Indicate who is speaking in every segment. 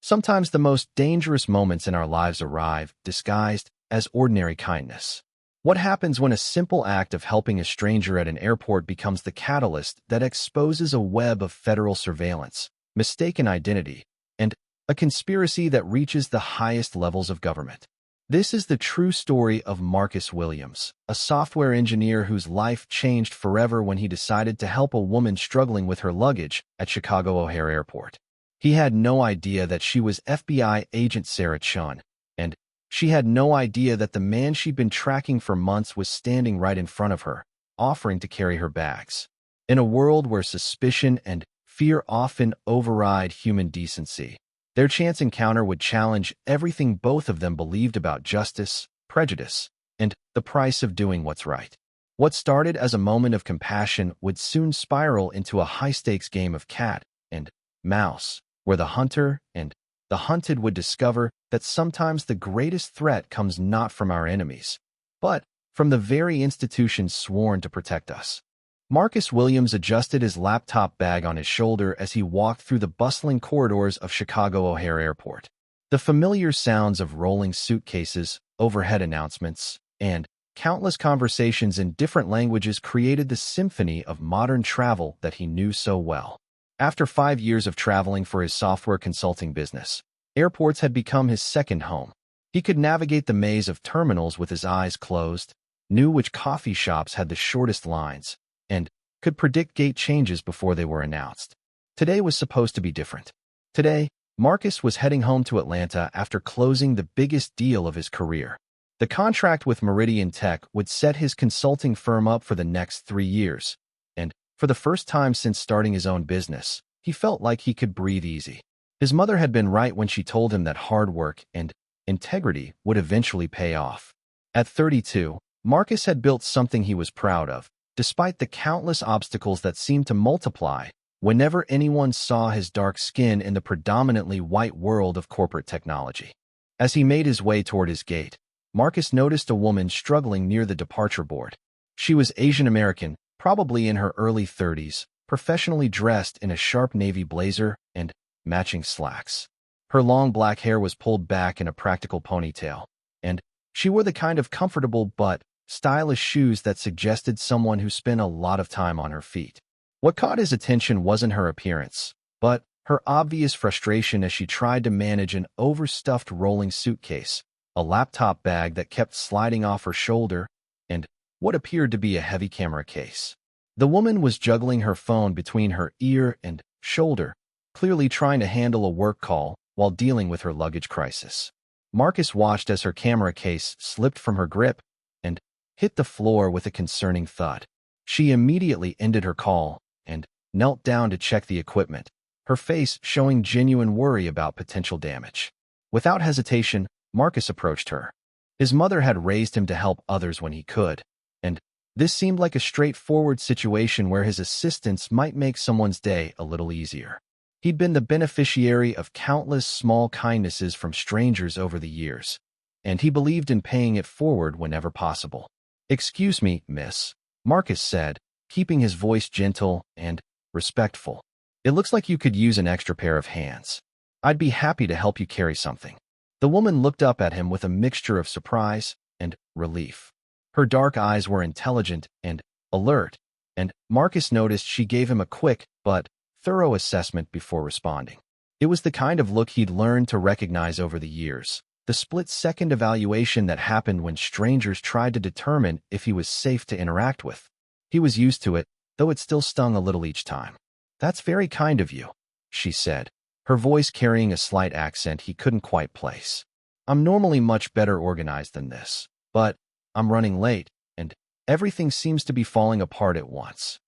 Speaker 1: Sometimes the most dangerous moments in our lives arrive, disguised as ordinary kindness. What happens when a simple act of helping a stranger at an airport becomes the catalyst that exposes a web of federal surveillance, mistaken identity, and a conspiracy that reaches the highest levels of government? This is the true story of Marcus Williams, a software engineer whose life changed forever when he decided to help a woman struggling with her luggage at Chicago O'Hare Airport. He had no idea that she was FBI agent Sarah Chun, and she had no idea that the man she'd been tracking for months was standing right in front of her, offering to carry her bags. In a world where suspicion and fear often override human decency, their chance encounter would challenge everything both of them believed about justice, prejudice, and the price of doing what's right. What started as a moment of compassion would soon spiral into a high-stakes game of cat and mouse, where the hunter and the hunted would discover that sometimes the greatest threat comes not from our enemies, but from the very institutions sworn to protect us. Marcus Williams adjusted his laptop bag on his shoulder as he walked through the bustling corridors of Chicago O'Hare Airport. The familiar sounds of rolling suitcases, overhead announcements, and countless conversations in different languages created the symphony of modern travel that he knew so well. After 5 years of traveling for his software consulting business, airports had become his second home. He could navigate the maze of terminals with his eyes closed, knew which coffee shops had the shortest lines, and could predict gate changes before they were announced. Today was supposed to be different. Today, Marcus was heading home to Atlanta after closing the biggest deal of his career. The contract with Meridian Tech would set his consulting firm up for the next 3 years, and for the first time since starting his own business, he felt like he could breathe easy. His mother had been right when she told him that hard work and integrity would eventually pay off. At 32, Marcus had built something he was proud of, despite the countless obstacles that seemed to multiply whenever anyone saw his dark skin in the predominantly white world of corporate technology. As he made his way toward his gate, Marcus noticed a woman struggling near the departure board. She was Asian American, probably in her early 30s, professionally dressed in a sharp navy blazer and matching slacks. Her long black hair was pulled back in a practical ponytail, and she wore the kind of comfortable but stylish shoes that suggested someone who spent a lot of time on her feet. What caught his attention wasn't her appearance, but her obvious frustration as she tried to manage an overstuffed rolling suitcase, a laptop bag that kept sliding off her shoulder, and what appeared to be a heavy camera case. The woman was juggling her phone between her ear and shoulder, clearly trying to handle a work call while dealing with her luggage crisis. Marcus watched as her camera case slipped from her grip and hit the floor with a concerning thud. She immediately ended her call and knelt down to check the equipment, her face showing genuine worry about potential damage. Without hesitation, Marcus approached her. His mother had raised him to help others when he could, and this seemed like a straightforward situation where his assistance might make someone's day a little easier. He'd been the beneficiary of countless small kindnesses from strangers over the years, and he believed in paying it forward whenever possible. "Excuse me, miss," Marcus said, keeping his voice gentle and respectful. "It looks like you could use an extra pair of hands. I'd be happy to help you carry something." The woman looked up at him with a mixture of surprise and relief. Her dark eyes were intelligent and alert, and Marcus noticed she gave him a quick but thorough assessment before responding. It was the kind of look he'd learned to recognize over the years, the split-second evaluation that happened when strangers tried to determine if he was safe to interact with. He was used to it, though it still stung a little each time. "That's very kind of you," she said, her voice carrying a slight accent he couldn't quite place. "I'm normally much better organized than this, but I'm running late, and everything seems to be falling apart at once."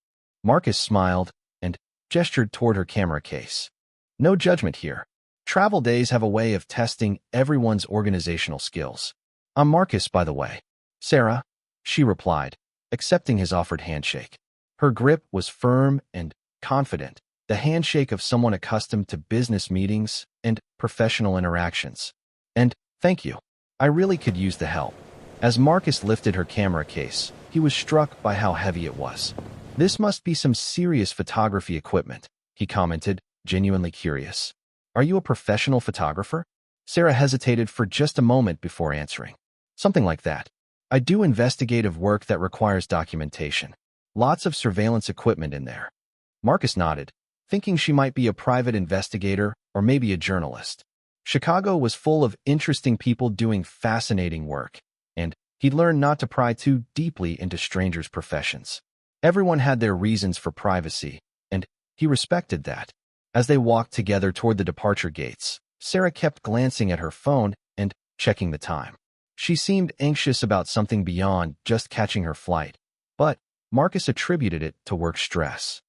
Speaker 1: Marcus smiled and gestured toward her camera case. "No judgment here. Travel days have a way of testing everyone's organizational skills. I'm Marcus, by the way." "Sarah," she replied, accepting his offered handshake. Her grip was firm and confident, the handshake of someone accustomed to business meetings and professional interactions. "And thank you. I really could use the help." As Marcus lifted her camera case, he was struck by how heavy it was. "This must be some serious photography equipment," he commented, genuinely curious. Are you a professional photographer? Sarah hesitated for just a moment before answering. Something like that. I do investigative work that requires documentation. Lots of surveillance equipment in there. Marcus nodded, thinking she might be a private investigator or maybe a journalist. Chicago was full of interesting people doing fascinating work, and he'd learned not to pry too deeply into strangers' professions. Everyone had their reasons for privacy, and he respected that. As they walked together toward the departure gates, Sarah kept glancing at her phone and checking the time. She seemed anxious about something beyond just catching her flight, but Marcus attributed it to work stress.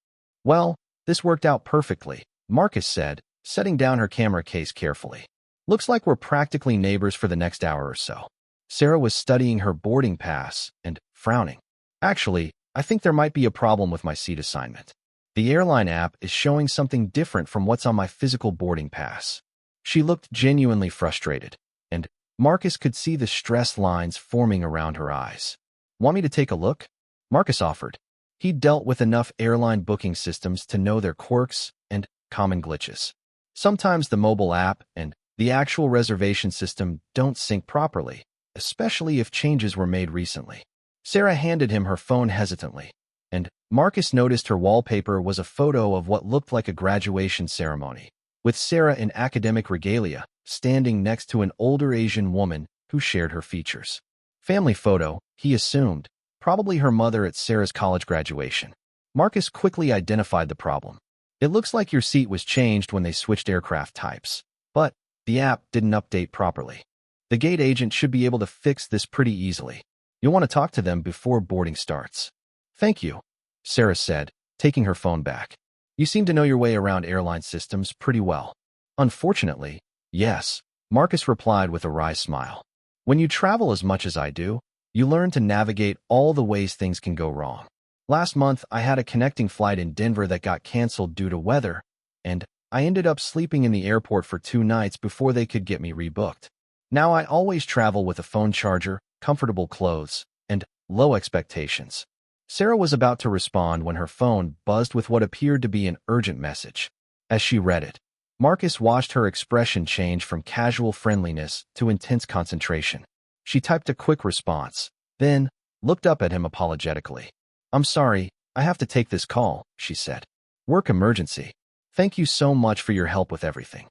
Speaker 1: Well, this worked out perfectly, Marcus said, setting down her camera case carefully. Looks like we're practically neighbors for the next hour or so. Sarah was studying her boarding pass and frowning. Actually, I think there might be a problem with my seat assignment. The airline app is showing something different from what's on my physical boarding pass. She looked genuinely frustrated, and Marcus could see the stress lines forming around her eyes. Want me to take a look? Marcus offered. He'd dealt with enough airline booking systems to know their quirks and common glitches. Sometimes the mobile app and the actual reservation system don't sync properly, especially if changes were made recently. Sarah handed him her phone hesitantly, and Marcus noticed her wallpaper was a photo of what looked like a graduation ceremony, with Sarah in academic regalia, standing next to an older Asian woman who shared her features. Family photo, he assumed, probably her mother at Sarah's college graduation. Marcus quickly identified the problem. It looks like your seat was changed when they switched aircraft types, but the app didn't update properly. The gate agent should be able to fix this pretty easily. You'll want to talk to them before boarding starts. Thank you, Sarah said, taking her phone back. You seem to know your way around airline systems pretty well. Unfortunately, yes, Marcus replied with a wry smile. When you travel as much as I do, you learn to navigate all the ways things can go wrong. Last month, I had a connecting flight in Denver that got canceled due to weather, and I ended up sleeping in the airport for 2 nights before they could get me rebooked. Now I always travel with a phone charger, comfortable clothes, and low expectations. Sarah was about to respond when her phone buzzed with what appeared to be an urgent message. As she read it, Marcus watched her expression change from casual friendliness to intense concentration. She typed a quick response, then looked up at him apologetically. I'm sorry, I have to take this call, she said. Work emergency. Thank you so much for your help with everything.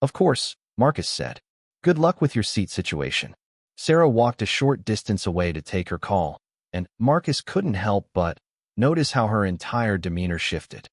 Speaker 1: Of course, Marcus said. Good luck with your seat situation. Sarah walked a short distance away to take her call, and Marcus couldn't help but notice how her entire demeanor shifted.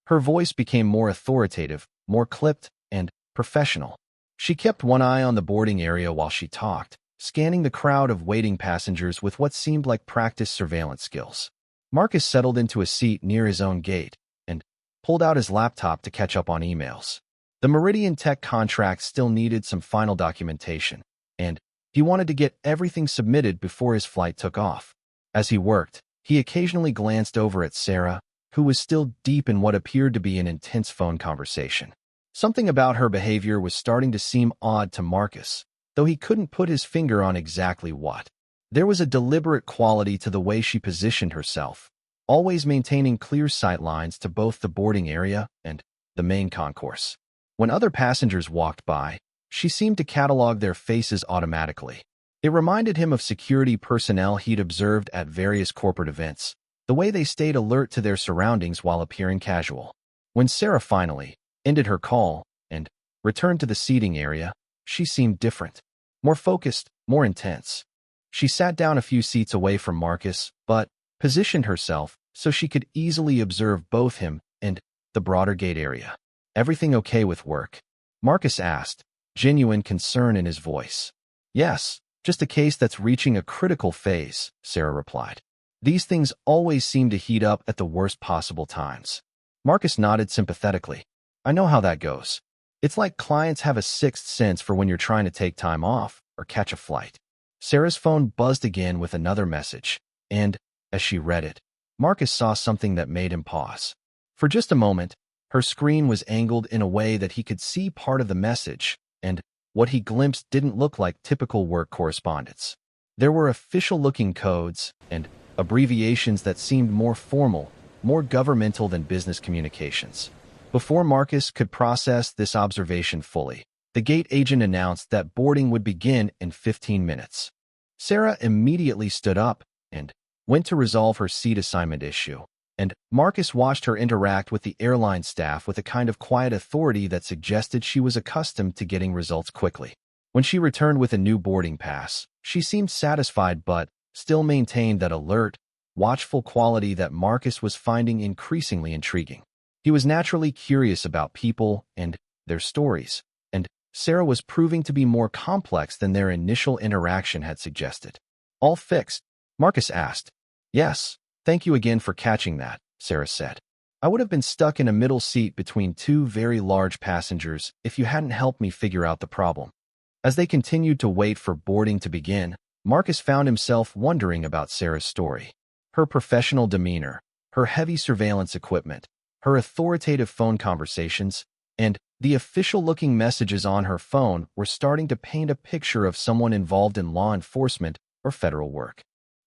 Speaker 1: Her voice became more authoritative, more clipped, and professional. She kept one eye on the boarding area while she talked, scanning the crowd of waiting passengers with what seemed like practiced surveillance skills. Marcus settled into a seat near his own gate and pulled out his laptop to catch up on emails. The Meridian Tech contract still needed some final documentation, and he wanted to get everything submitted before his flight took off. As he worked, he occasionally glanced over at Sarah, who was still deep in what appeared to be an intense phone conversation. Something about her behavior was starting to seem odd to Marcus, though he couldn't put his finger on exactly what. There was a deliberate quality to the way she positioned herself, always maintaining clear sight lines to both the boarding area and the main concourse. When other passengers walked by, she seemed to catalog their faces automatically. It reminded him of security personnel he'd observed at various corporate events, the way they stayed alert to their surroundings while appearing casual. When Sarah finally ended her call and returned to the seating area, she seemed different, more focused, more intense. She sat down a few seats away from Marcus, but positioned herself so she could easily observe both him and the broader gate area. Everything okay with work? Marcus asked, genuine concern in his voice. Yes, just a case that's reaching a critical phase, Sarah replied. These things always seem to heat up at the worst possible times. Marcus nodded sympathetically. I know how that goes. It's like clients have a sixth sense for when you're trying to take time off or catch a flight. Sarah's phone buzzed again with another message, and, as she read it, Marcus saw something that made him pause. For just a moment, her screen was angled in a way that he could see part of the message, and what he glimpsed didn't look like typical work correspondence. There were official-looking codes and abbreviations that seemed more formal, more governmental than business communications. Before Marcus could process this observation fully, the gate agent announced that boarding would begin in 15 minutes. Sarah immediately stood up and went to resolve her seat assignment issue, and Marcus watched her interact with the airline staff with a kind of quiet authority that suggested she was accustomed to getting results quickly. When she returned with a new boarding pass, she seemed satisfied but still maintained that alert, watchful quality that Marcus was finding increasingly intriguing. He was naturally curious about people and their stories, and Sarah was proving to be more complex than their initial interaction had suggested. "All fixed?" Marcus asked. "Yes, thank you again for catching that," Sarah said. "I would have been stuck in a middle seat between two very large passengers if you hadn't helped me figure out the problem." As they continued to wait for boarding to begin, Marcus found himself wondering about Sarah's story. Her professional demeanor, her heavy surveillance equipment, her authoritative phone conversations, and the official-looking messages on her phone were starting to paint a picture of someone involved in law enforcement or federal work.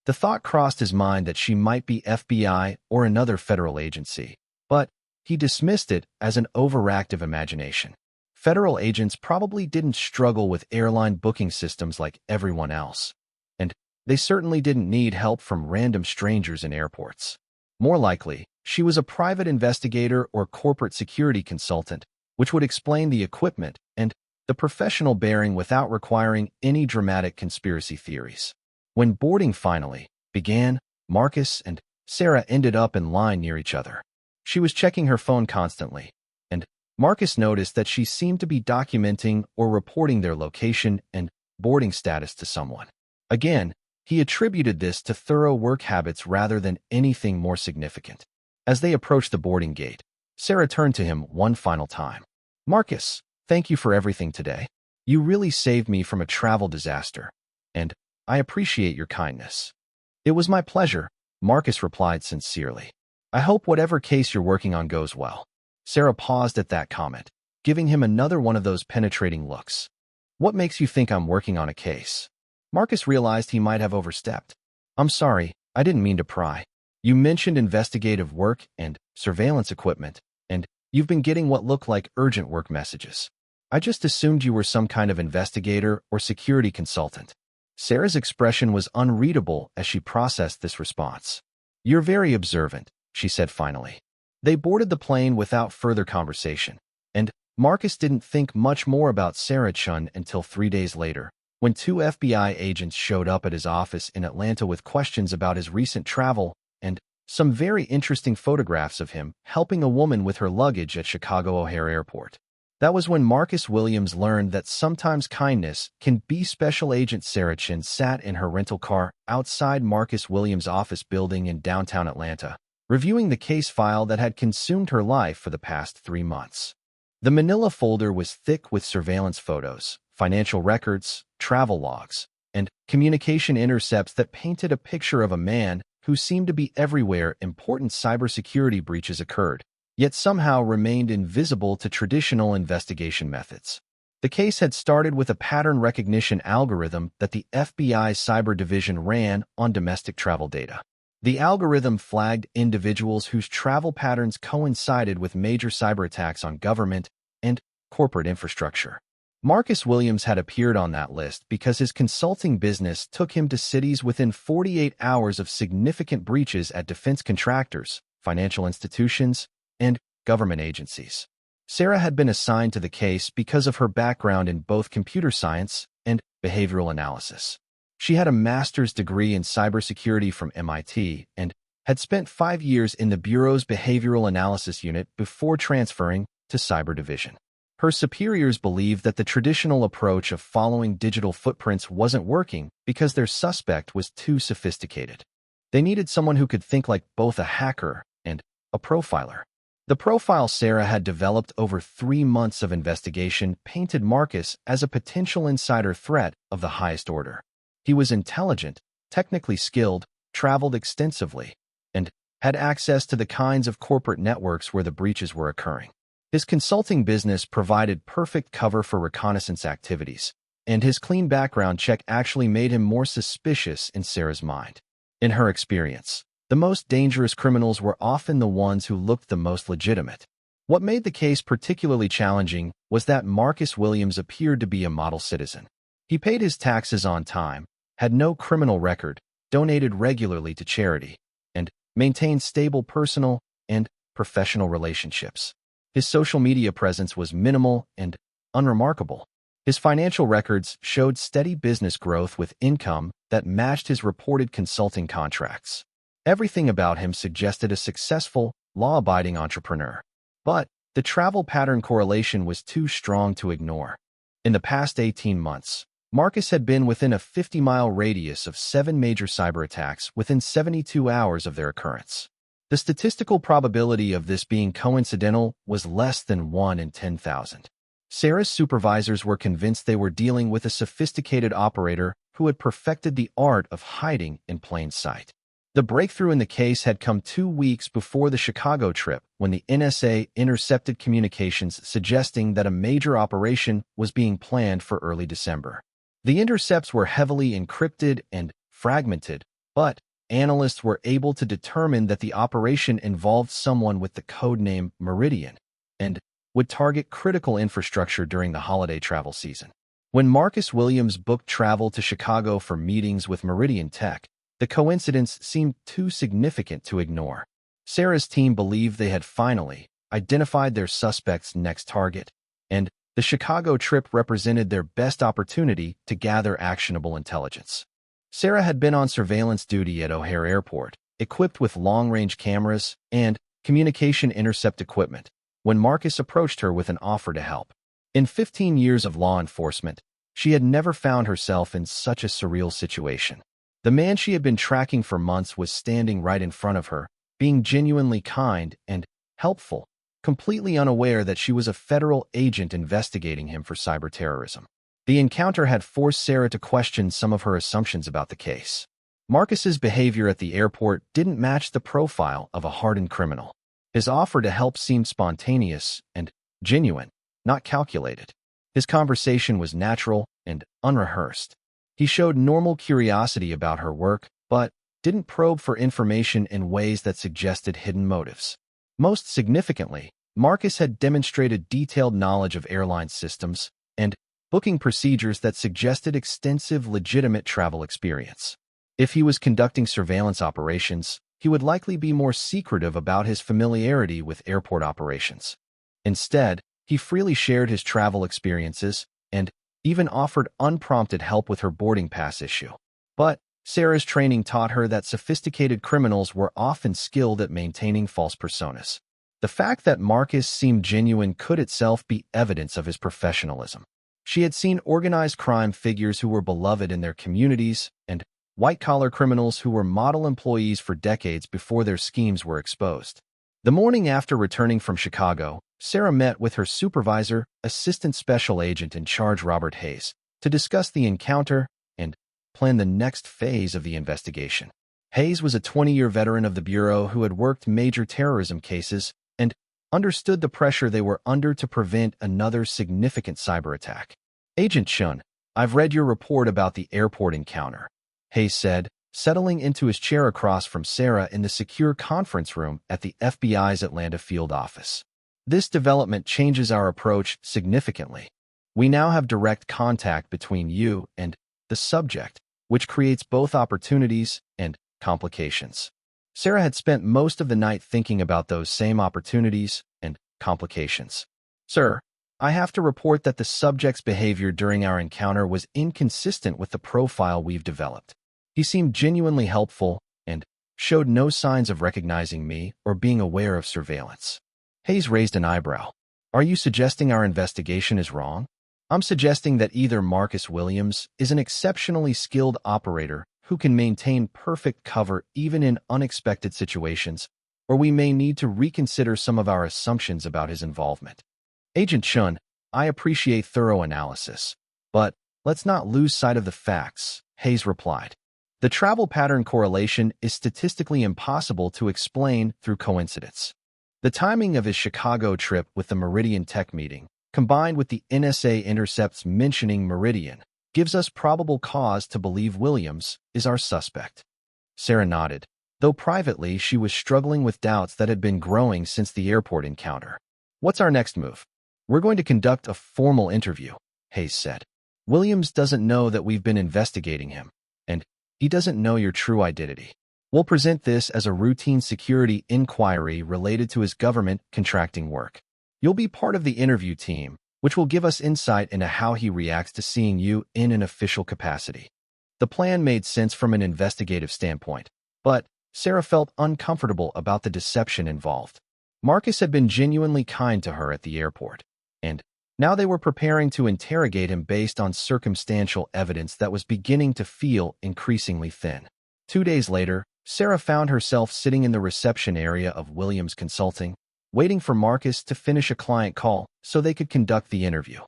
Speaker 1: The thought crossed his mind that she might be FBI or another federal agency, but he dismissed it as an overactive imagination. Federal agents probably didn't struggle with airline booking systems like everyone else, and they certainly didn't need help from random strangers in airports. More likely, she was a private investigator or corporate security consultant, which would explain the equipment and the professional bearing without requiring any dramatic conspiracy theories. When boarding finally began, Marcus and Sarah ended up in line near each other. She was checking her phone constantly, and Marcus noticed that she seemed to be documenting or reporting their location and boarding status to someone. Again, he attributed this to thorough work habits rather than anything more significant. As they approached the boarding gate, Sarah turned to him one final time. "Marcus, thank you for everything today. You really saved me from a travel disaster, and I appreciate your kindness." "It was my pleasure," Marcus replied sincerely. "I hope whatever case you're working on goes well." Sarah paused at that comment, giving him another one of those penetrating looks. "What makes you think I'm working on a case?" Marcus realized he might have overstepped. "I'm sorry, I didn't mean to pry. You mentioned investigative work and surveillance equipment, and you've been getting what look like urgent work messages. I just assumed you were some kind of investigator or security consultant." Sarah's expression was unreadable as she processed this response. "You're very observant," she said finally. They boarded the plane without further conversation, and Marcus didn't think much more about Sarah Chun until 3 days later, when 2 FBI agents showed up at his office in Atlanta with questions about his recent travel and some very interesting photographs of him helping a woman with her luggage at Chicago O'Hare Airport. That was when Marcus Williams learned that sometimes kindness can be. Special Agent Sarah Chun sat in her rental car outside Marcus Williams' office building in downtown Atlanta, reviewing the case file that had consumed her life for the past 3 months. The manila folder was thick with surveillance photos, financial records, travel logs, and communication intercepts that painted a picture of a man who seemed to be everywhere important cybersecurity breaches occurred, yet somehow remained invisible to traditional investigation methods. The case had started with a pattern recognition algorithm that the FBI's cyber division ran on domestic travel data. The algorithm flagged individuals whose travel patterns coincided with major cyber attacks on government and corporate infrastructure. Marcus Williams had appeared on that list because his consulting business took him to cities within 48 hours of significant breaches at defense contractors, financial institutions, and government agencies. Sarah had been assigned to the case because of her background in both computer science and behavioral analysis. She had a master's degree in cybersecurity from MIT and had spent 5 years in the Bureau's behavioral analysis unit before transferring to cyber division. Her superiors believed that the traditional approach of following digital footprints wasn't working because their suspect was too sophisticated. They needed someone who could think like both a hacker and a profiler. The profile Sarah had developed over 3 months of investigation painted Marcus as a potential insider threat of the highest order. He was intelligent, technically skilled, traveled extensively, and had access to the kinds of corporate networks where the breaches were occurring. His consulting business provided perfect cover for reconnaissance activities, and his clean background check actually made him more suspicious in Sarah's mind. In her experience, the most dangerous criminals were often the ones who looked the most legitimate. What made the case particularly challenging was that Marcus Williams appeared to be a model citizen. He paid his taxes on time, had no criminal record, donated regularly to charity, and maintained stable personal and professional relationships. His social media presence was minimal and unremarkable. His financial records showed steady business growth with income that matched his reported consulting contracts. Everything about him suggested a successful, law-abiding entrepreneur. But the travel pattern correlation was too strong to ignore. In the past 18 months, Marcus had been within a 50-mile radius of 7 major cyber attacks within 72 hours of their occurrence. The statistical probability of this being coincidental was less than 1 in 10,000. Sarah's supervisors were convinced they were dealing with a sophisticated operator who had perfected the art of hiding in plain sight. The breakthrough in the case had come 2 weeks before the Chicago trip, when the NSA intercepted communications suggesting that a major operation was being planned for early December. The intercepts were heavily encrypted and fragmented, but analysts were able to determine that the operation involved someone with the codename Meridian and would target critical infrastructure during the holiday travel season. When Marcus Williams booked travel to Chicago for meetings with Meridian Tech, the coincidence seemed too significant to ignore. Sarah's team believed they had finally identified their suspect's next target, and the Chicago trip represented their best opportunity to gather actionable intelligence. Sarah had been on surveillance duty at O'Hare Airport, equipped with long-range cameras and communication intercept equipment, when Marcus approached her with an offer to help. In 15 years of law enforcement, she had never found herself in such a surreal situation. The man she had been tracking for months was standing right in front of her, being genuinely kind and helpful, completely unaware that she was a federal agent investigating him for cyber terrorism. The encounter had forced Sarah to question some of her assumptions about the case. Marcus's behavior at the airport didn't match the profile of a hardened criminal. His offer to help seemed spontaneous and genuine, not calculated. His conversation was natural and unrehearsed. He showed normal curiosity about her work, but didn't probe for information in ways that suggested hidden motives. Most significantly, Marcus had demonstrated detailed knowledge of airline systems and booking procedures that suggested extensive legitimate travel experience. If he was conducting surveillance operations, he would likely be more secretive about his familiarity with airport operations. Instead, he freely shared his travel experiences and even offered unprompted help with her boarding pass issue. But Sarah's training taught her that sophisticated criminals were often skilled at maintaining false personas. The fact that Marcus seemed genuine could itself be evidence of his professionalism. She had seen organized crime figures who were beloved in their communities and white-collar criminals who were model employees for decades before their schemes were exposed. The morning after returning from Chicago, Sarah met with her supervisor, Assistant Special Agent in Charge Robert Hayes, to discuss the encounter and plan the next phase of the investigation. Hayes was a 20-year veteran of the Bureau who had worked major terrorism cases and understood the pressure they were under to prevent another significant cyber attack. "Agent Shun, I've read your report about the airport encounter," Hayes said, settling into his chair across from Sarah in the secure conference room at the FBI's Atlanta field office. "This development changes our approach significantly. We now have direct contact between you and the subject, which creates both opportunities and complications." Sarah had spent most of the night thinking about those same opportunities and complications. "Sir, I have to report that the subject's behavior during our encounter was inconsistent with the profile we've developed. He seemed genuinely helpful and showed no signs of recognizing me or being aware of surveillance." Hayes raised an eyebrow. "Are you suggesting our investigation is wrong?" "I'm suggesting that either Marcus Williams is an exceptionally skilled operator who can maintain perfect cover even in unexpected situations, or we may need to reconsider some of our assumptions about his involvement." "Agent Shun, I appreciate thorough analysis, but let's not lose sight of the facts," Hayes replied. "The travel pattern correlation is statistically impossible to explain through coincidence. The timing of his Chicago trip with the Meridian Tech meeting, combined with the NSA intercepts mentioning Meridian, gives us probable cause to believe Williams is our suspect." Sarah nodded, though privately she was struggling with doubts that had been growing since the airport encounter. What's our next move? We're going to conduct a formal interview, Hayes said. Williams doesn't know that we've been investigating him, and he doesn't know your true identity. We'll present this as a routine security inquiry related to his government contracting work. You'll be part of the interview team, which will give us insight into how he reacts to seeing you in an official capacity. The plan made sense from an investigative standpoint, but Sarah felt uncomfortable about the deception involved. Marcus had been genuinely kind to her at the airport, and now they were preparing to interrogate him based on circumstantial evidence that was beginning to feel increasingly thin. 2 days later, Sarah found herself sitting in the reception area of Williams Consulting, waiting for Marcus to finish a client call so they could conduct the interview.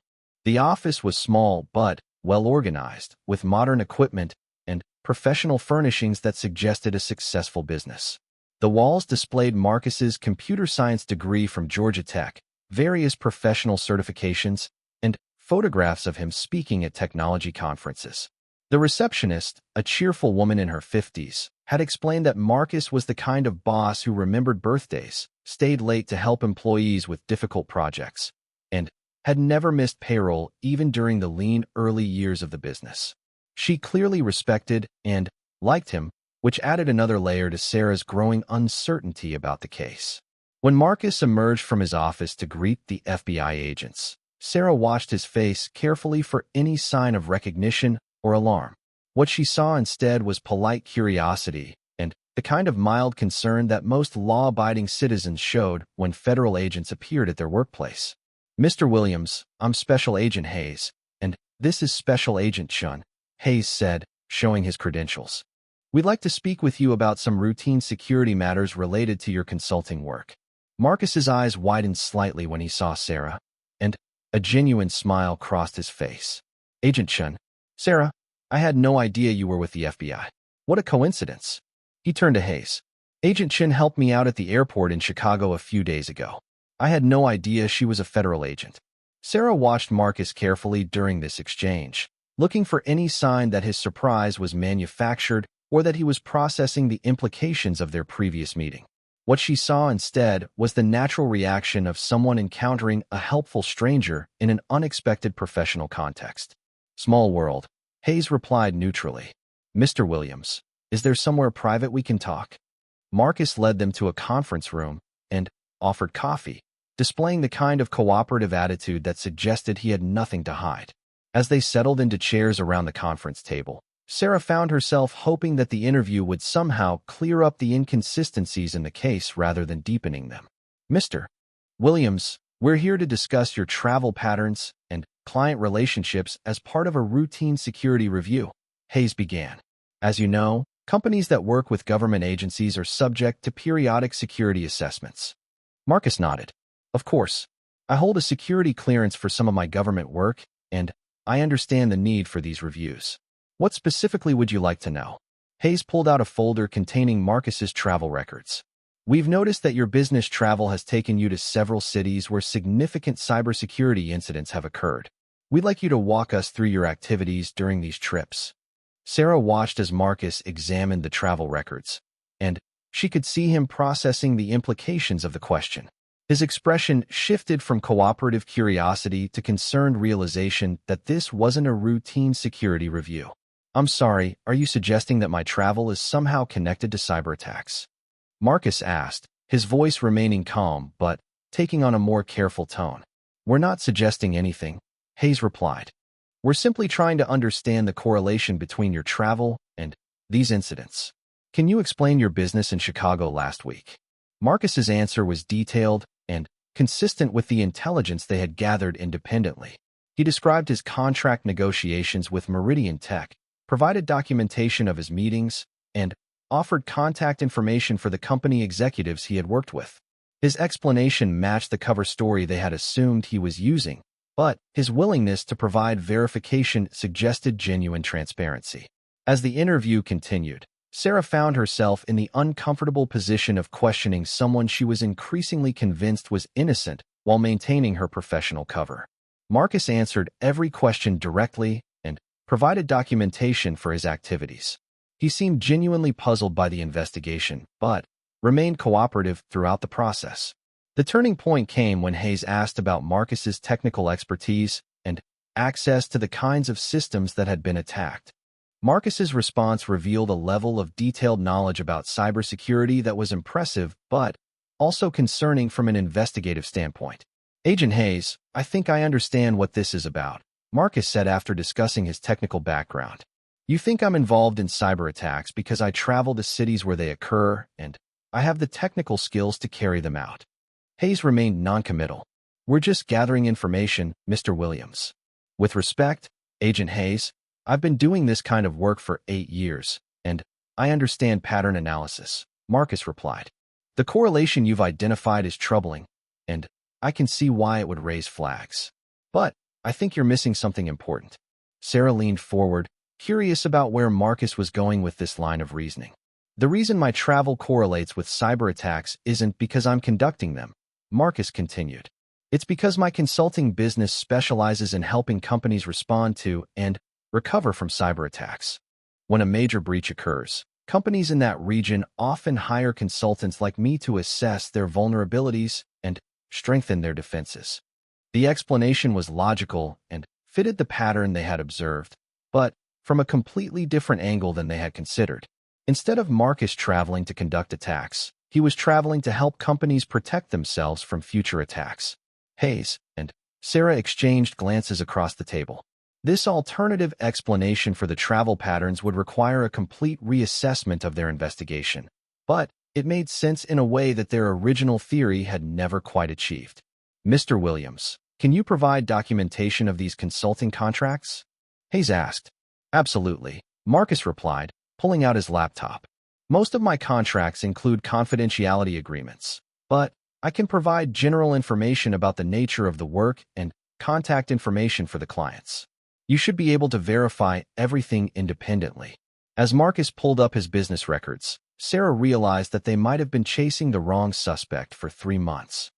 Speaker 1: The office was small but well-organized, with modern equipment and professional furnishings that suggested a successful business. The walls displayed Marcus's computer science degree from Georgia Tech, various professional certifications, and photographs of him speaking at technology conferences. The receptionist, a cheerful woman in her 50s, had explained that Marcus was the kind of boss who remembered birthdays, stayed late to help employees with difficult projects, and had never missed payroll even during the lean early years of the business. She clearly respected and liked him, which added another layer to Sarah's growing uncertainty about the case. When Marcus emerged from his office to greet the FBI agents, Sarah watched his face carefully for any sign of recognition or alarm. What she saw instead was polite curiosity and the kind of mild concern that most law-abiding citizens showed when federal agents appeared at their workplace. "Mr. Williams, I'm Special Agent Hayes, and this is Special Agent Chun," Hayes said, showing his credentials. "We'd like to speak with you about some routine security matters related to your consulting work." Marcus's eyes widened slightly when he saw Sarah, and a genuine smile crossed his face. "Agent Chun, Sarah, I had no idea you were with the FBI. What a coincidence." He turned to Hayes. "Agent Chin helped me out at the airport in Chicago a few days ago. I had no idea she was a federal agent." Sarah watched Marcus carefully during this exchange, looking for any sign that his surprise was manufactured or that he was processing the implications of their previous meeting. What she saw instead was the natural reaction of someone encountering a helpful stranger in an unexpected professional context. "Small world," Hayes replied neutrally. "Mr. Williams, is there somewhere private we can talk?" Marcus led them to a conference room and offered coffee, displaying the kind of cooperative attitude that suggested he had nothing to hide. As they settled into chairs around the conference table, Sarah found herself hoping that the interview would somehow clear up the inconsistencies in the case rather than deepening them. "Mr. Williams, we're here to discuss your travel patterns and client relationships as part of a routine security review," Hayes began. "As you know, companies that work with government agencies are subject to periodic security assessments." Marcus nodded. "Of course. I hold a security clearance for some of my government work, and I understand the need for these reviews. What specifically would you like to know?" Hayes pulled out a folder containing Marcus's travel records. "We've noticed that your business travel has taken you to several cities where significant cybersecurity incidents have occurred. We'd like you to walk us through your activities during these trips." Sarah watched as Marcus examined the travel records, and she could see him processing the implications of the question. His expression shifted from cooperative curiosity to concerned realization that this wasn't a routine security review. "I'm sorry, are you suggesting that my travel is somehow connected to cyber attacks?" Marcus asked, his voice remaining calm but taking on a more careful tone. "We're not suggesting anything," Hayes replied. "We're simply trying to understand the correlation between your travel and these incidents. Can you explain your business in Chicago last week?" Marcus's answer was detailed and consistent with the intelligence they had gathered independently. He described his contract negotiations with Meridian Tech, provided documentation of his meetings, and offered contact information for the company executives he had worked with. His explanation matched the cover story they had assumed he was using, but his willingness to provide verification suggested genuine transparency. As the interview continued, Sarah found herself in the uncomfortable position of questioning someone she was increasingly convinced was innocent while maintaining her professional cover. Marcus answered every question directly and provided documentation for his activities. He seemed genuinely puzzled by the investigation, but remained cooperative throughout the process. The turning point came when Hayes asked about Marcus's technical expertise and access to the kinds of systems that had been attacked. Marcus's response revealed a level of detailed knowledge about cybersecurity that was impressive, but also concerning from an investigative standpoint. Agent Hayes, I think I understand what this is about, Marcus said after discussing his technical background. You think I'm involved in cyber attacks because I travel to cities where they occur, and I have the technical skills to carry them out. Hayes remained noncommittal. We're just gathering information, Mr. Williams. With respect, Agent Hayes, I've been doing this kind of work for 8 years, and I understand pattern analysis, Marcus replied. The correlation you've identified is troubling, and I can see why it would raise flags. But I think you're missing something important. Sarah leaned forward, curious about where Marcus was going with this line of reasoning. The reason my travel correlates with cyber attacks isn't because I'm conducting them, Marcus continued. It's because my consulting business specializes in helping companies respond to and recover from cyber attacks. When a major breach occurs, companies in that region often hire consultants like me to assess their vulnerabilities and strengthen their defenses. The explanation was logical and fitted the pattern they had observed, but from a completely different angle than they had considered. Instead of Marcus traveling to conduct attacks, he was traveling to help companies protect themselves from future attacks. Hayes and Sarah exchanged glances across the table. This alternative explanation for the travel patterns would require a complete reassessment of their investigation, but it made sense in a way that their original theory had never quite achieved. Mr. Williams, can you provide documentation of these consulting contracts? Hayes asked. Absolutely, Marcus replied, pulling out his laptop. Most of my contracts include confidentiality agreements, but I can provide general information about the nature of the work and contact information for the clients. You should be able to verify everything independently. As Marcus pulled up his business records, Sarah realized that they might have been chasing the wrong suspect for 3 months.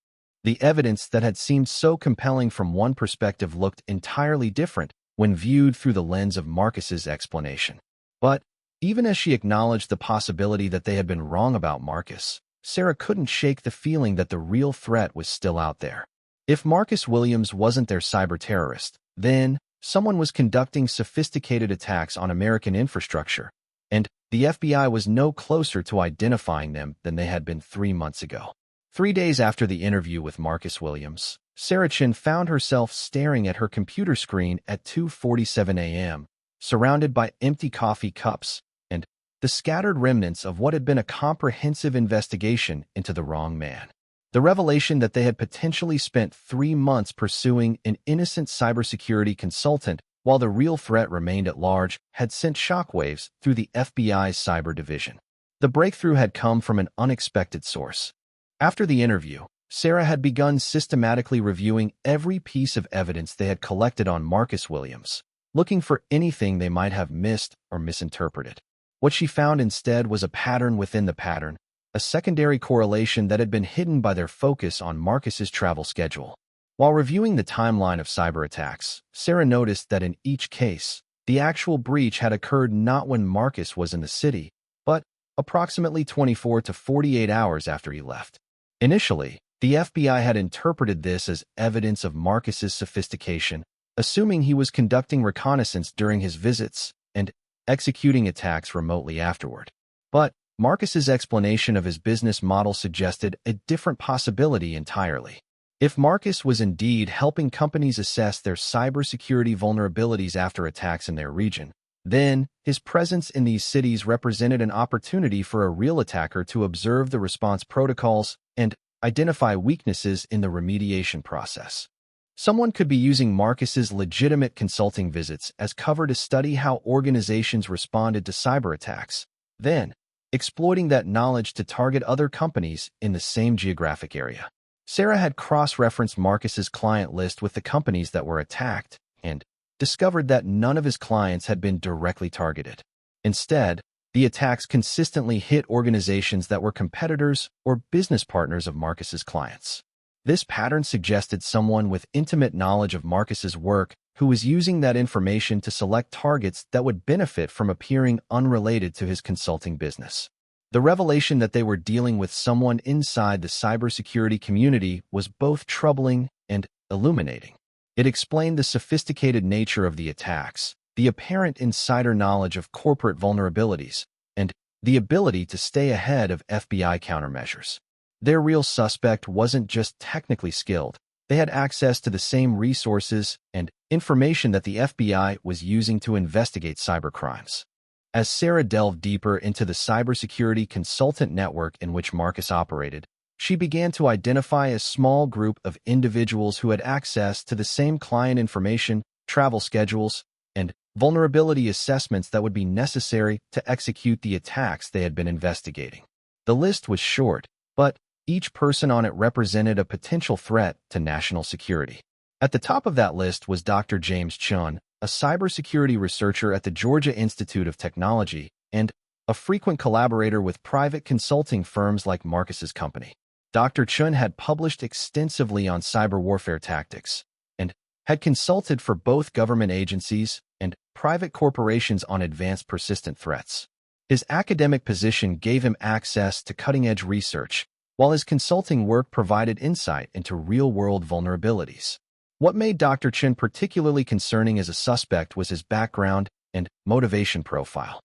Speaker 1: The evidence that had seemed so compelling from one perspective looked entirely different when viewed through the lens of Marcus's explanation. But even as she acknowledged the possibility that they had been wrong about Marcus, Sarah couldn't shake the feeling that the real threat was still out there. If Marcus Williams wasn't their cyber terrorist, then someone was conducting sophisticated attacks on American infrastructure, and the FBI was no closer to identifying them than they had been 3 months ago. 3 days after the interview with Marcus Williams, Sarah Chin found herself staring at her computer screen at 2:47 a.m., surrounded by empty coffee cups and the scattered remnants of what had been a comprehensive investigation into the wrong man. The revelation that they had potentially spent 3 months pursuing an innocent cybersecurity consultant while the real threat remained at large had sent shockwaves through the FBI's cyber division. The breakthrough had come from an unexpected source. After the interview, Sarah had begun systematically reviewing every piece of evidence they had collected on Marcus Williams, looking for anything they might have missed or misinterpreted. What she found instead was a pattern within the pattern, a secondary correlation that had been hidden by their focus on Marcus's travel schedule. While reviewing the timeline of cyber attacks, Sarah noticed that in each case, the actual breach had occurred not when Marcus was in the city, but approximately 24 to 48 hours after he left. Initially, the FBI had interpreted this as evidence of Marcus's sophistication, assuming he was conducting reconnaissance during his visits and executing attacks remotely afterward. But Marcus's explanation of his business model suggested a different possibility entirely. If Marcus was indeed helping companies assess their cybersecurity vulnerabilities after attacks in their region, then his presence in these cities represented an opportunity for a real attacker to observe the response protocols and identify weaknesses in the remediation process. Someone could be using Marcus's legitimate consulting visits as cover to study how organizations responded to cyber attacks, then exploiting that knowledge to target other companies in the same geographic area. Sarah had cross-referenced Marcus's client list with the companies that were attacked and discovered that none of his clients had been directly targeted. Instead, the attacks consistently hit organizations that were competitors or business partners of Marcus's clients. This pattern suggested someone with intimate knowledge of Marcus's work who was using that information to select targets that would benefit from appearing unrelated to his consulting business. The revelation that they were dealing with someone inside the cybersecurity community was both troubling and illuminating. It explained the sophisticated nature of the attacks, the apparent insider knowledge of corporate vulnerabilities, and the ability to stay ahead of FBI countermeasures. Their real suspect wasn't just technically skilled. They had access to the same resources and information that the FBI was using to investigate cybercrimes. As Sarah delved deeper into the cybersecurity consultant network in which Marcus operated, she began to identify a small group of individuals who had access to the same client information, travel schedules, and vulnerability assessments that would be necessary to execute the attacks they had been investigating. The list was short, but each person on it represented a potential threat to national security. At the top of that list was Dr. James Chun, a cybersecurity researcher at the Georgia Institute of Technology and a frequent collaborator with private consulting firms like Marcus's company. Dr. Chun had published extensively on cyber warfare tactics and had consulted for both government agencies and private corporations on advanced persistent threats. His academic position gave him access to cutting-edge research, while his consulting work provided insight into real-world vulnerabilities. What made Dr. Chun particularly concerning as a suspect was his background and motivation profile.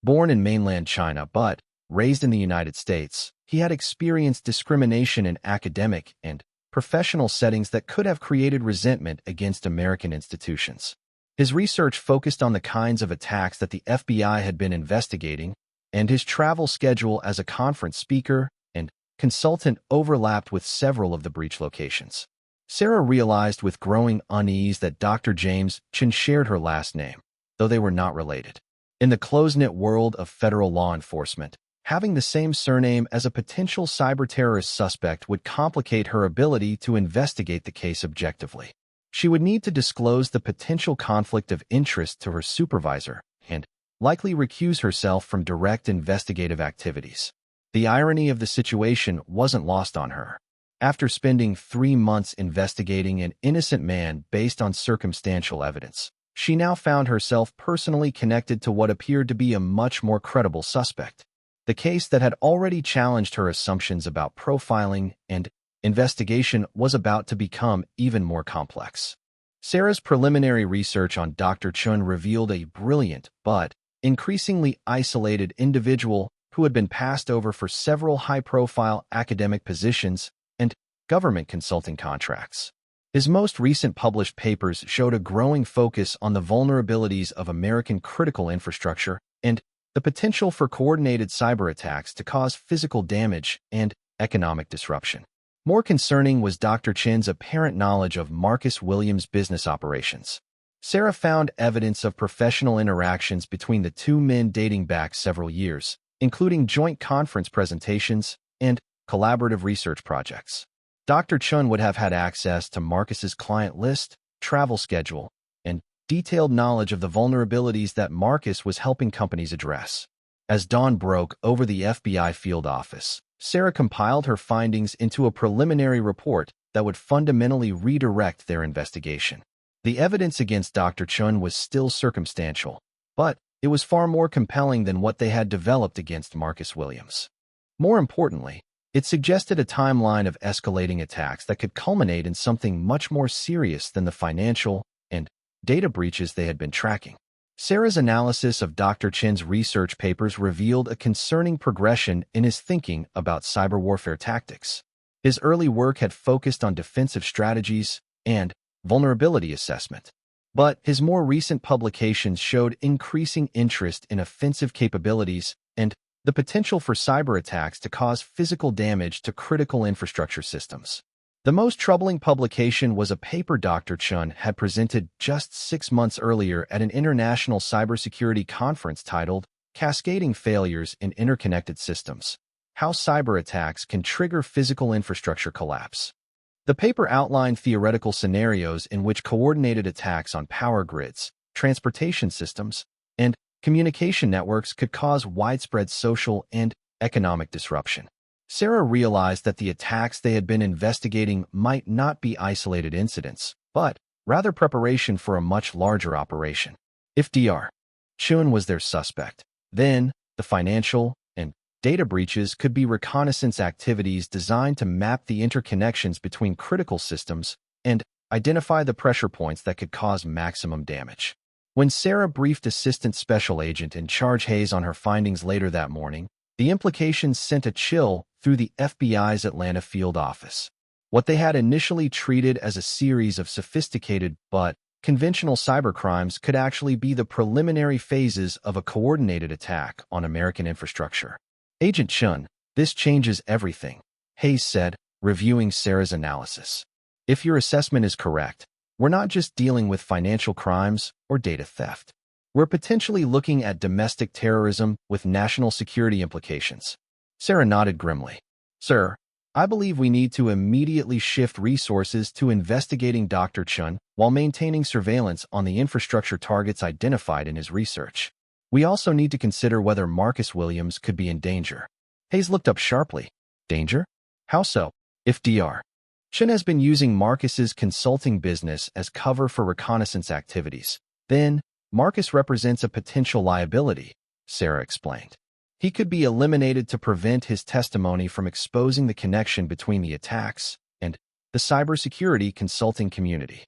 Speaker 1: Born in mainland China but raised in the United States, he had experienced discrimination in academic and professional settings that could have created resentment against American institutions. His research focused on the kinds of attacks that the FBI had been investigating, and his travel schedule as a conference speaker and consultant overlapped with several of the breach locations. Sarah realized with growing unease that Dr. James Chun shared her last name, though they were not related. In the close-knit world of federal law enforcement, having the same surname as a potential cyber-terrorist suspect would complicate her ability to investigate the case objectively. She would need to disclose the potential conflict of interest to her supervisor and likely recuse herself from direct investigative activities. The irony of the situation wasn't lost on her. After spending 3 months investigating an innocent man based on circumstantial evidence, she now found herself personally connected to what appeared to be a much more credible suspect. The case that had already challenged her assumptions about profiling and investigation was about to become even more complex. Sarah's preliminary research on Dr. Chun revealed a brilliant but increasingly isolated individual who had been passed over for several high-profile academic positions and government consulting contracts. His most recent published papers showed a growing focus on the vulnerabilities of American critical infrastructure and the potential for coordinated cyber attacks to cause physical damage and economic disruption. More concerning was Dr. Chin's apparent knowledge of Marcus Williams' business operations. Sarah found evidence of professional interactions between the two men dating back several years, including joint conference presentations and collaborative research projects. Dr. Chun would have had access to Marcus's client list, travel schedule, and detailed knowledge of the vulnerabilities that Marcus was helping companies address. As dawn broke over the FBI field office, Sarah compiled her findings into a preliminary report that would fundamentally redirect their investigation. The evidence against Dr. Chun was still circumstantial, but it was far more compelling than what they had developed against Marcus Williams. More importantly, it suggested a timeline of escalating attacks that could culminate in something much more serious than the financial and data breaches they had been tracking. Sarah's analysis of Dr. Chin's research papers revealed a concerning progression in his thinking about cyber warfare tactics. His early work had focused on defensive strategies and vulnerability assessment, but his more recent publications showed increasing interest in offensive capabilities and the potential for cyber attacks to cause physical damage to critical infrastructure systems. The most troubling publication was a paper Dr. Chun had presented just 6 months earlier at an international cybersecurity conference titled Cascading Failures in Interconnected Systems: How Cyber Attacks Can Trigger Physical Infrastructure Collapse. The paper outlined theoretical scenarios in which coordinated attacks on power grids, transportation systems, and communication networks could cause widespread social and economic disruption. Sarah realized that the attacks they had been investigating might not be isolated incidents, but rather preparation for a much larger operation. If Dr. Chun was their suspect, then the financial and Data breaches could be reconnaissance activities designed to map the interconnections between critical systems and identify the pressure points that could cause maximum damage. When Sarah briefed Assistant Special Agent in charge Hayes on her findings later that morning, the implications sent a chill through the FBI's Atlanta field office. What they had initially treated as a series of sophisticated but conventional cybercrimes could actually be the preliminary phases of a coordinated attack on American infrastructure. Agent Chun, this changes everything, Hayes said, reviewing Sarah's analysis. If your assessment is correct, we're not just dealing with financial crimes or data theft. We're potentially looking at domestic terrorism with national security implications. Sarah nodded grimly. Sir, I believe we need to immediately shift resources to investigating Dr. Chun while maintaining surveillance on the infrastructure targets identified in his research. We also need to consider whether Marcus Williams could be in danger. Hayes looked up sharply. Danger? How so? If Dr. Chun has been using Marcus's consulting business as cover for reconnaissance activities, then Marcus represents a potential liability, Sarah explained. He could be eliminated to prevent his testimony from exposing the connection between the attacks and the cybersecurity consulting community.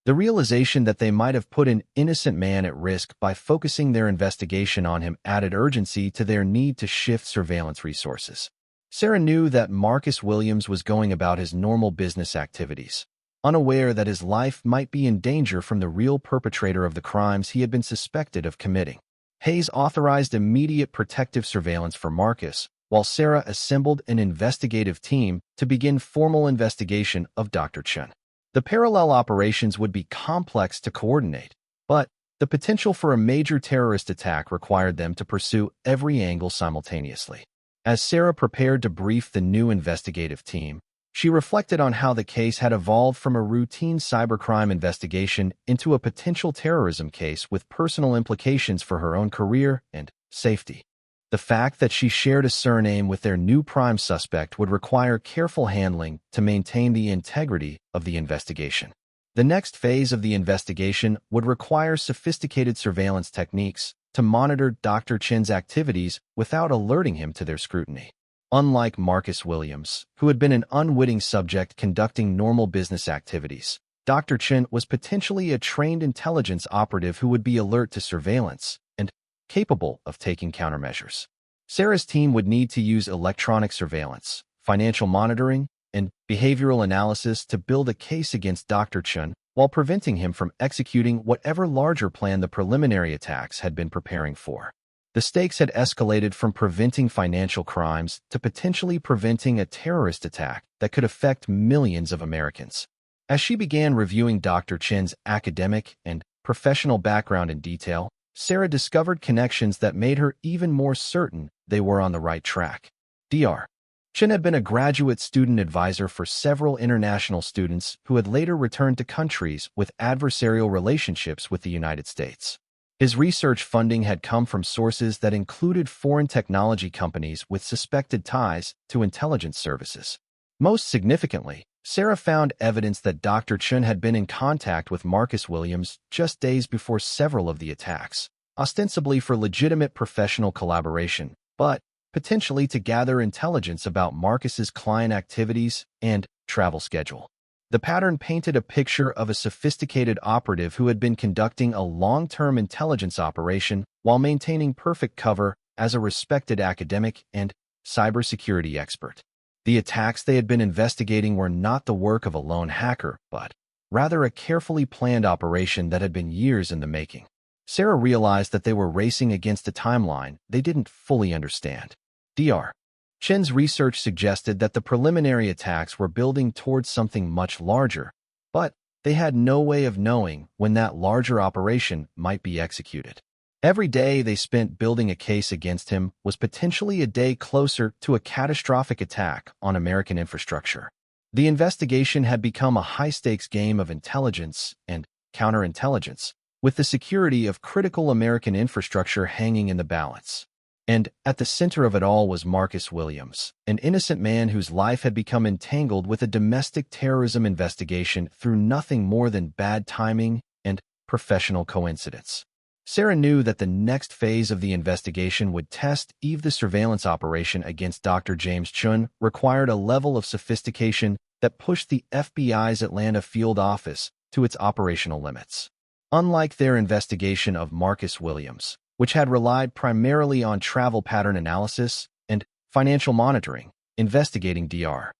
Speaker 1: The realization that they might have put an innocent man at risk by focusing their investigation on him added urgency to their need to shift surveillance resources. Sarah knew that Marcus Williams was going about his normal business activities, unaware that his life might be in danger from the real perpetrator of the crimes he had been suspected of committing. Hayes authorized immediate protective surveillance for Marcus, while Sarah assembled an investigative team to begin formal investigation of Dr. Chun. The parallel operations would be complex to coordinate, but the potential for a major terrorist attack required them to pursue every angle simultaneously. As Sarah prepared to brief the new investigative team, she reflected on how the case had evolved from a routine cybercrime investigation into a potential terrorism case with personal implications for her own career and safety. The fact that she shared a surname with their new prime suspect would require careful handling to maintain the integrity of the investigation. The next phase of the investigation would require sophisticated surveillance techniques to monitor Dr. Chun's activities without alerting him to their scrutiny. Unlike Marcus Williams, who had been an unwitting subject conducting normal business activities, Dr. Chun was potentially a trained intelligence operative who would be alert to surveillance and capable of taking countermeasures. Sarah's team would need to use electronic surveillance, financial monitoring, and behavioral analysis to build a case against Dr. Chun while preventing him from executing whatever larger plan the preliminary attacks had been preparing for. The stakes had escalated from preventing financial crimes to potentially preventing a terrorist attack that could affect millions of Americans. As she began reviewing Dr. Chun's academic and professional background in detail, Sarah discovered connections that made her even more certain they were on the right track. Dr. Chun had been a graduate student advisor for several international students who had later returned to countries with adversarial relationships with the United States. His research funding had come from sources that included foreign technology companies with suspected ties to intelligence services. Most significantly, Sarah found evidence that Dr. Chun had been in contact with Marcus Williams just days before several of the attacks, ostensibly for legitimate professional collaboration, but potentially to gather intelligence about Marcus's client activities and travel schedule. The pattern painted a picture of a sophisticated operative who had been conducting a long-term intelligence operation while maintaining perfect cover as a respected academic and cybersecurity expert. The attacks they had been investigating were not the work of a lone hacker, but rather a carefully planned operation that had been years in the making. Sarah realized that they were racing against a timeline they didn't fully understand. Dr. Chun's research suggested that the preliminary attacks were building towards something much larger, but they had no way of knowing when that larger operation might be executed. Every day they spent building a case against him was potentially a day closer to a catastrophic attack on American infrastructure. The investigation had become a high-stakes game of intelligence and counterintelligence, with the security of critical American infrastructure hanging in the balance. And at the center of it all was Marcus Williams, an innocent man whose life had become entangled with a domestic terrorism investigation through nothing more than bad timing and professional coincidence. Sarah knew that the next phase of the investigation would test if the surveillance operation against Dr. James Chun required a level of sophistication that pushed the FBI's Atlanta field office to its operational limits. Unlike their investigation of Marcus Williams, which had relied primarily on travel pattern analysis and financial monitoring, investigating Dr.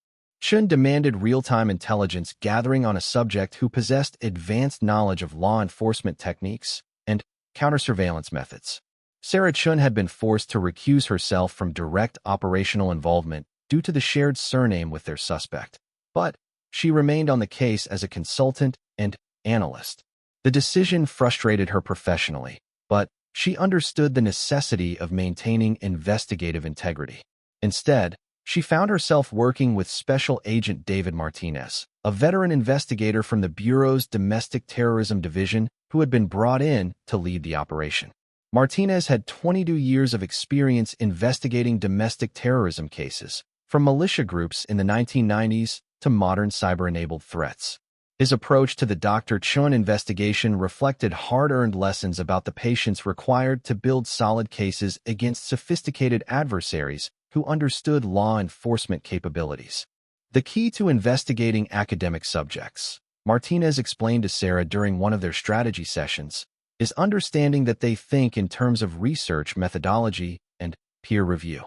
Speaker 1: Chun demanded real-time intelligence gathering on a subject who possessed advanced knowledge of law enforcement techniques and counter-surveillance methods. Sarah Chun had been forced to recuse herself from direct operational involvement due to the shared surname with their suspect, but she remained on the case as a consultant and analyst. The decision frustrated her professionally, but she understood the necessity of maintaining investigative integrity. Instead, she found herself working with Special Agent David Martinez, a veteran investigator from the Bureau's Domestic Terrorism Division who had been brought in to lead the operation. Martinez had 22 years of experience investigating domestic terrorism cases, from militia groups in the 1990s to modern cyber-enabled threats. His approach to the Dr. Chun investigation reflected hard-earned lessons about the patience required to build solid cases against sophisticated adversaries who understood law enforcement capabilities. The key to investigating academic subjects, Martinez explained to Sarah during one of their strategy sessions, is understanding that they think in terms of research methodology and peer review.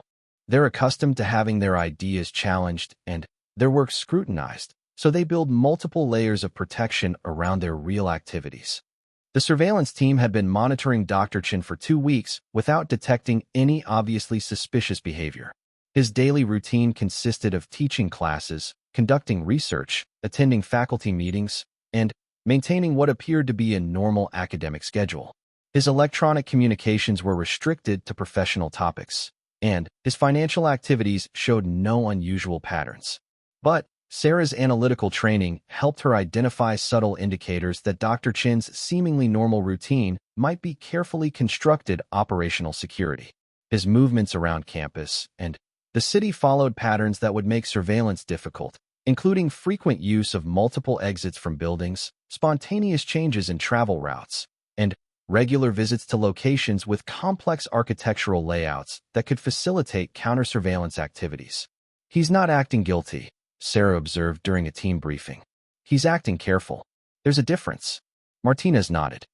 Speaker 1: They're accustomed to having their ideas challenged and their work scrutinized, so they build multiple layers of protection around their real activities. The surveillance team had been monitoring Dr. Chun for 2 weeks without detecting any obviously suspicious behavior. His daily routine consisted of teaching classes, conducting research, attending faculty meetings, and maintaining what appeared to be a normal academic schedule. His electronic communications were restricted to professional topics, and his financial activities showed no unusual patterns. But Sarah's analytical training helped her identify subtle indicators that Dr. Chin's seemingly normal routine might be carefully constructed operational security. His movements around campus and the city followed patterns that would make surveillance difficult, including frequent use of multiple exits from buildings, spontaneous changes in travel routes, and regular visits to locations with complex architectural layouts that could facilitate counter-surveillance activities. "He's not acting guilty," Sarah observed during a team briefing. "He's acting careful. There's a difference." Martinez nodded.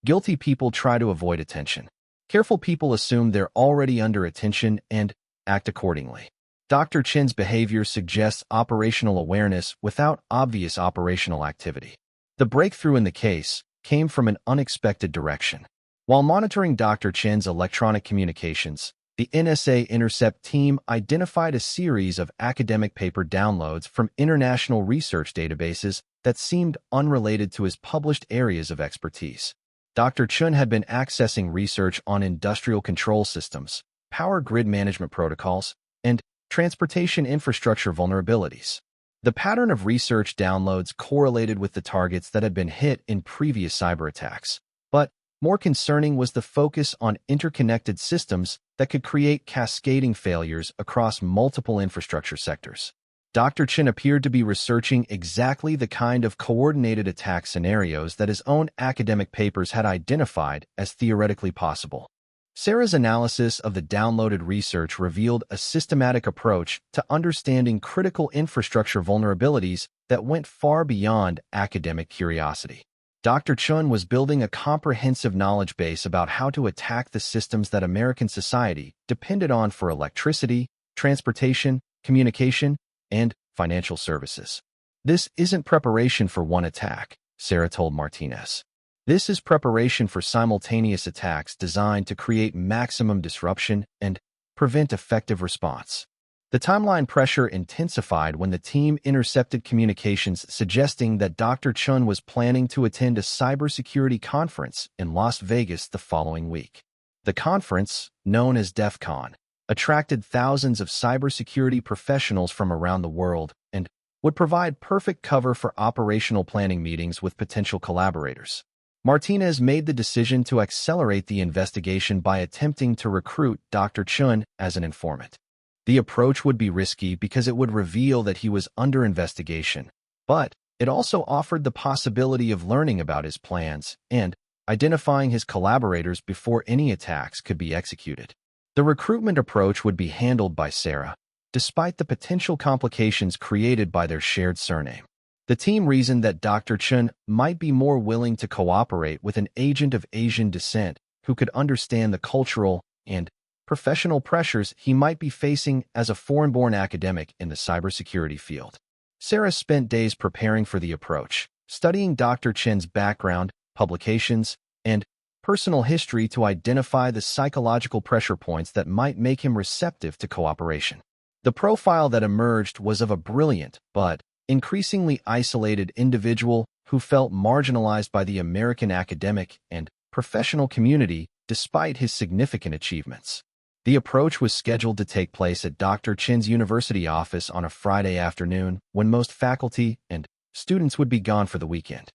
Speaker 1: Guilty people try to avoid attention. Careful people assume they're already under attention and act accordingly. Dr. Chin's behavior suggests operational awareness without obvious operational activity. The breakthrough in the case came from an unexpected direction. While monitoring Dr. Chin's electronic communications, the NSA Intercept team identified a series of academic paper downloads from international research databases that seemed unrelated to his published areas of expertise. Dr. Chun had been accessing research on industrial control systems, power grid management protocols, and transportation infrastructure vulnerabilities. The pattern of research downloads correlated with the targets that had been hit in previous cyber attacks, but more concerning was the focus on interconnected systems that could create cascading failures across multiple infrastructure sectors. Dr. Chin appeared to be researching exactly the kind of coordinated attack scenarios that his own academic papers had identified as theoretically possible. Sarah's analysis of the downloaded research revealed a systematic approach to understanding critical infrastructure vulnerabilities that went far beyond academic curiosity. Dr. Chun was building a comprehensive knowledge base about how to attack the systems that American society depended on for electricity, transportation, communication, and financial services. "This isn't preparation for one attack," Sarah told Martinez. "This is preparation for simultaneous attacks designed to create maximum disruption and prevent effective response." The timeline pressure intensified when the team intercepted communications suggesting that Dr. Chun was planning to attend a cybersecurity conference in Las Vegas the following week. The conference, known as DEF CON, attracted thousands of cybersecurity professionals from around the world and would provide perfect cover for operational planning meetings with potential collaborators. Martinez made the decision to accelerate the investigation by attempting to recruit Dr. Chun as an informant. The approach would be risky because it would reveal that he was under investigation, but it also offered the possibility of learning about his plans and identifying his collaborators before any attacks could be executed. The recruitment approach would be handled by Sarah, despite the potential complications created by their shared surname. The team reasoned that Dr. Chun might be more willing to cooperate with an agent of Asian descent who could understand the cultural and professional pressures he might be facing as a foreign-born academic in the cybersecurity field. Sarah spent days preparing for the approach, studying Dr. Chen's background, publications, and personal history to identify the psychological pressure points that might make him receptive to cooperation. The profile that emerged was of a brilliant but increasingly isolated individual who felt marginalized by the American academic and professional community despite his significant achievements. The approach was scheduled to take place at Dr. Chen's university office on a Friday afternoon when most faculty and students would be gone for the weekend.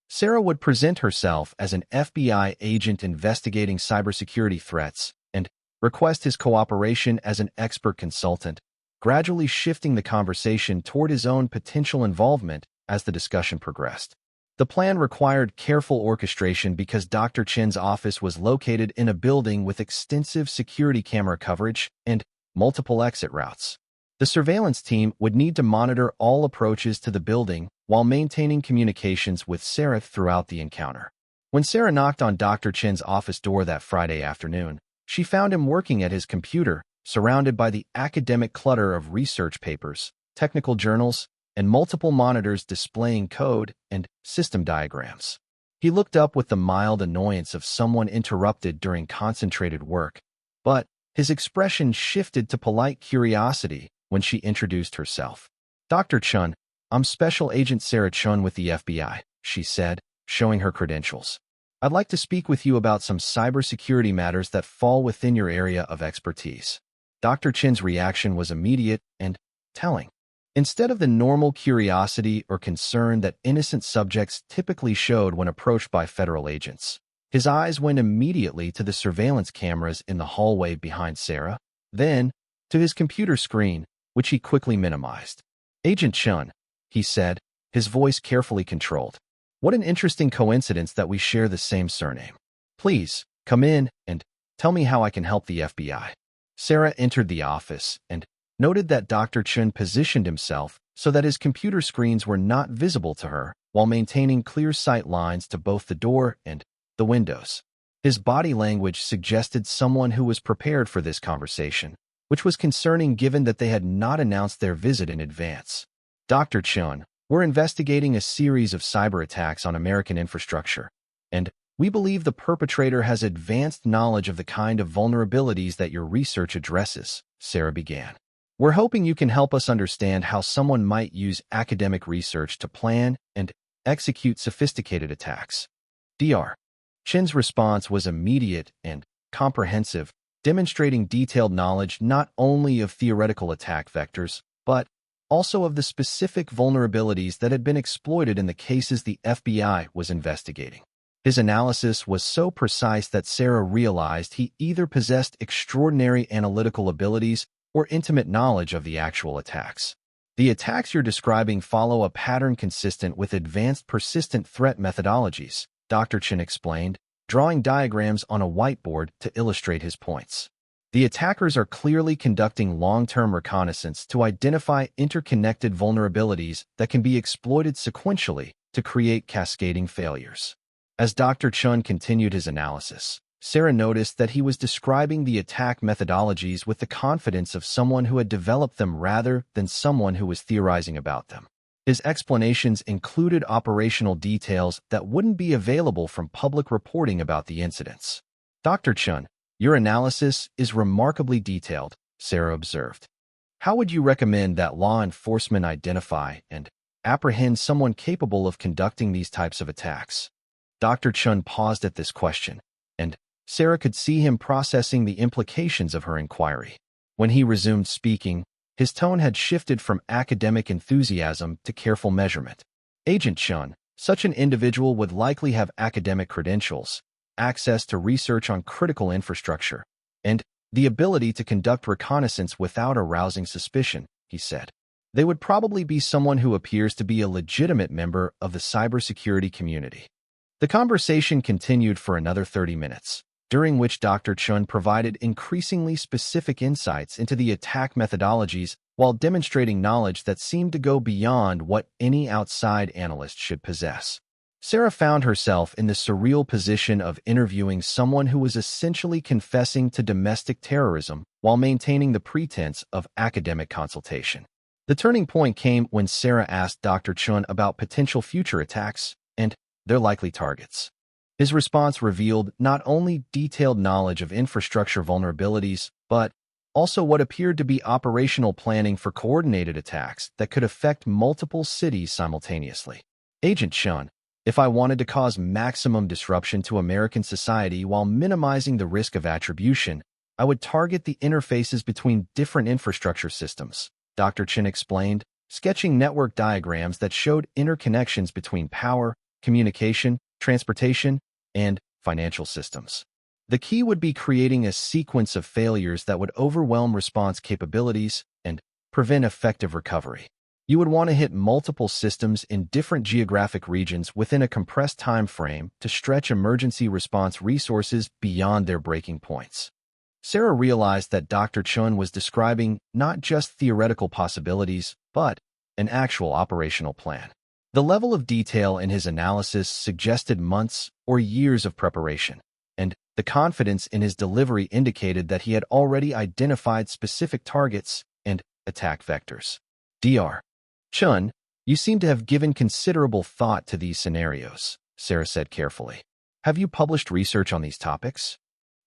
Speaker 1: Sarah would present herself as an FBI agent investigating cybersecurity threats and request his cooperation as an expert consultant, gradually shifting the conversation toward his own potential involvement as the discussion progressed. The plan required careful orchestration because Dr. Chen's office was located in a building with extensive security camera coverage and multiple exit routes. The surveillance team would need to monitor all approaches to the building while maintaining communications with Sarah throughout the encounter. When Sarah knocked on Dr. Chen's office door that Friday afternoon, she found him working at his computer, surrounded by the academic clutter of research papers, technical journals, and multiple monitors displaying code and system diagrams. He looked up with the mild annoyance of someone interrupted during concentrated work, but his expression shifted to polite curiosity when she introduced herself. "Dr. Chun, I'm Special Agent Sarah Chun with the FBI," she said, showing her credentials. "I'd like to speak with you about some cybersecurity matters that fall within your area of expertise." Dr. Chen's reaction was immediate and telling. Instead of the normal curiosity or concern that innocent subjects typically showed when approached by federal agents, his eyes went immediately to the surveillance cameras in the hallway behind Sarah, then to his computer screen, which he quickly minimized. "Agent Chun," he said, his voice carefully controlled. "What an interesting coincidence that we share the same surname. Please, come in and tell me how I can help the FBI." Sarah entered the office and noted that Dr. Chun positioned himself so that his computer screens were not visible to her while maintaining clear sight lines to both the door and the windows. His body language suggested someone who was prepared for this conversation, which was concerning given that they had not announced their visit in advance. "Dr. Chun, we're investigating a series of cyber attacks on American infrastructure, and we believe the perpetrator has advanced knowledge of the kind of vulnerabilities that your research addresses," Sarah began. "We're hoping you can help us understand how someone might use academic research to plan and execute sophisticated attacks." Dr. Chen's response was immediate and comprehensive, demonstrating detailed knowledge not only of theoretical attack vectors, but also of the specific vulnerabilities that had been exploited in the cases the FBI was investigating. His analysis was so precise that Sarah realized he either possessed extraordinary analytical abilities or intimate knowledge of the actual attacks. "The attacks you're describing follow a pattern consistent with advanced persistent threat methodologies," Dr. Chen explained, drawing diagrams on a whiteboard to illustrate his points. "The attackers are clearly conducting long-term reconnaissance to identify interconnected vulnerabilities that can be exploited sequentially to create cascading failures." As Dr. Chun continued his analysis, Sarah noticed that he was describing the attack methodologies with the confidence of someone who had developed them rather than someone who was theorizing about them. His explanations included operational details that wouldn't be available from public reporting about the incidents. "Dr. Chun, your analysis is remarkably detailed," Sarah observed. "How would you recommend that law enforcement identify and apprehend someone capable of conducting these types of attacks?" Dr. Chun paused at this question, and Sarah could see him processing the implications of her inquiry. When he resumed speaking, his tone had shifted from academic enthusiasm to careful measurement. "Agent Chun, such an individual would likely have academic credentials, access to research on critical infrastructure, and the ability to conduct reconnaissance without arousing suspicion," he said. "They would probably be someone who appears to be a legitimate member of the cybersecurity community." The conversation continued for another 30 minutes, during which Dr. Chun provided increasingly specific insights into the attack methodologies while demonstrating knowledge that seemed to go beyond what any outside analyst should possess. Sarah found herself in the surreal position of interviewing someone who was essentially confessing to domestic terrorism while maintaining the pretense of academic consultation. The turning point came when Sarah asked Dr. Chun about potential future attacks and their likely targets. His response revealed not only detailed knowledge of infrastructure vulnerabilities, but also what appeared to be operational planning for coordinated attacks that could affect multiple cities simultaneously. Agent Chun, if I wanted to cause maximum disruption to American society while minimizing the risk of attribution, I would target the interfaces between different infrastructure systems, Dr. Chin explained, sketching network diagrams that showed interconnections between power, communication, transportation, and financial systems. The key would be creating a sequence of failures that would overwhelm response capabilities and prevent effective recovery. You would want to hit multiple systems in different geographic regions within a compressed time frame to stretch emergency response resources beyond their breaking points. Sarah realized that Dr. Chun was describing not just theoretical possibilities, but an actual operational plan. The level of detail in his analysis suggested months or years of preparation, and the confidence in his delivery indicated that he had already identified specific targets and attack vectors. Dr. Chun, you seem to have given considerable thought to these scenarios, Sarah said carefully. Have you published research on these topics?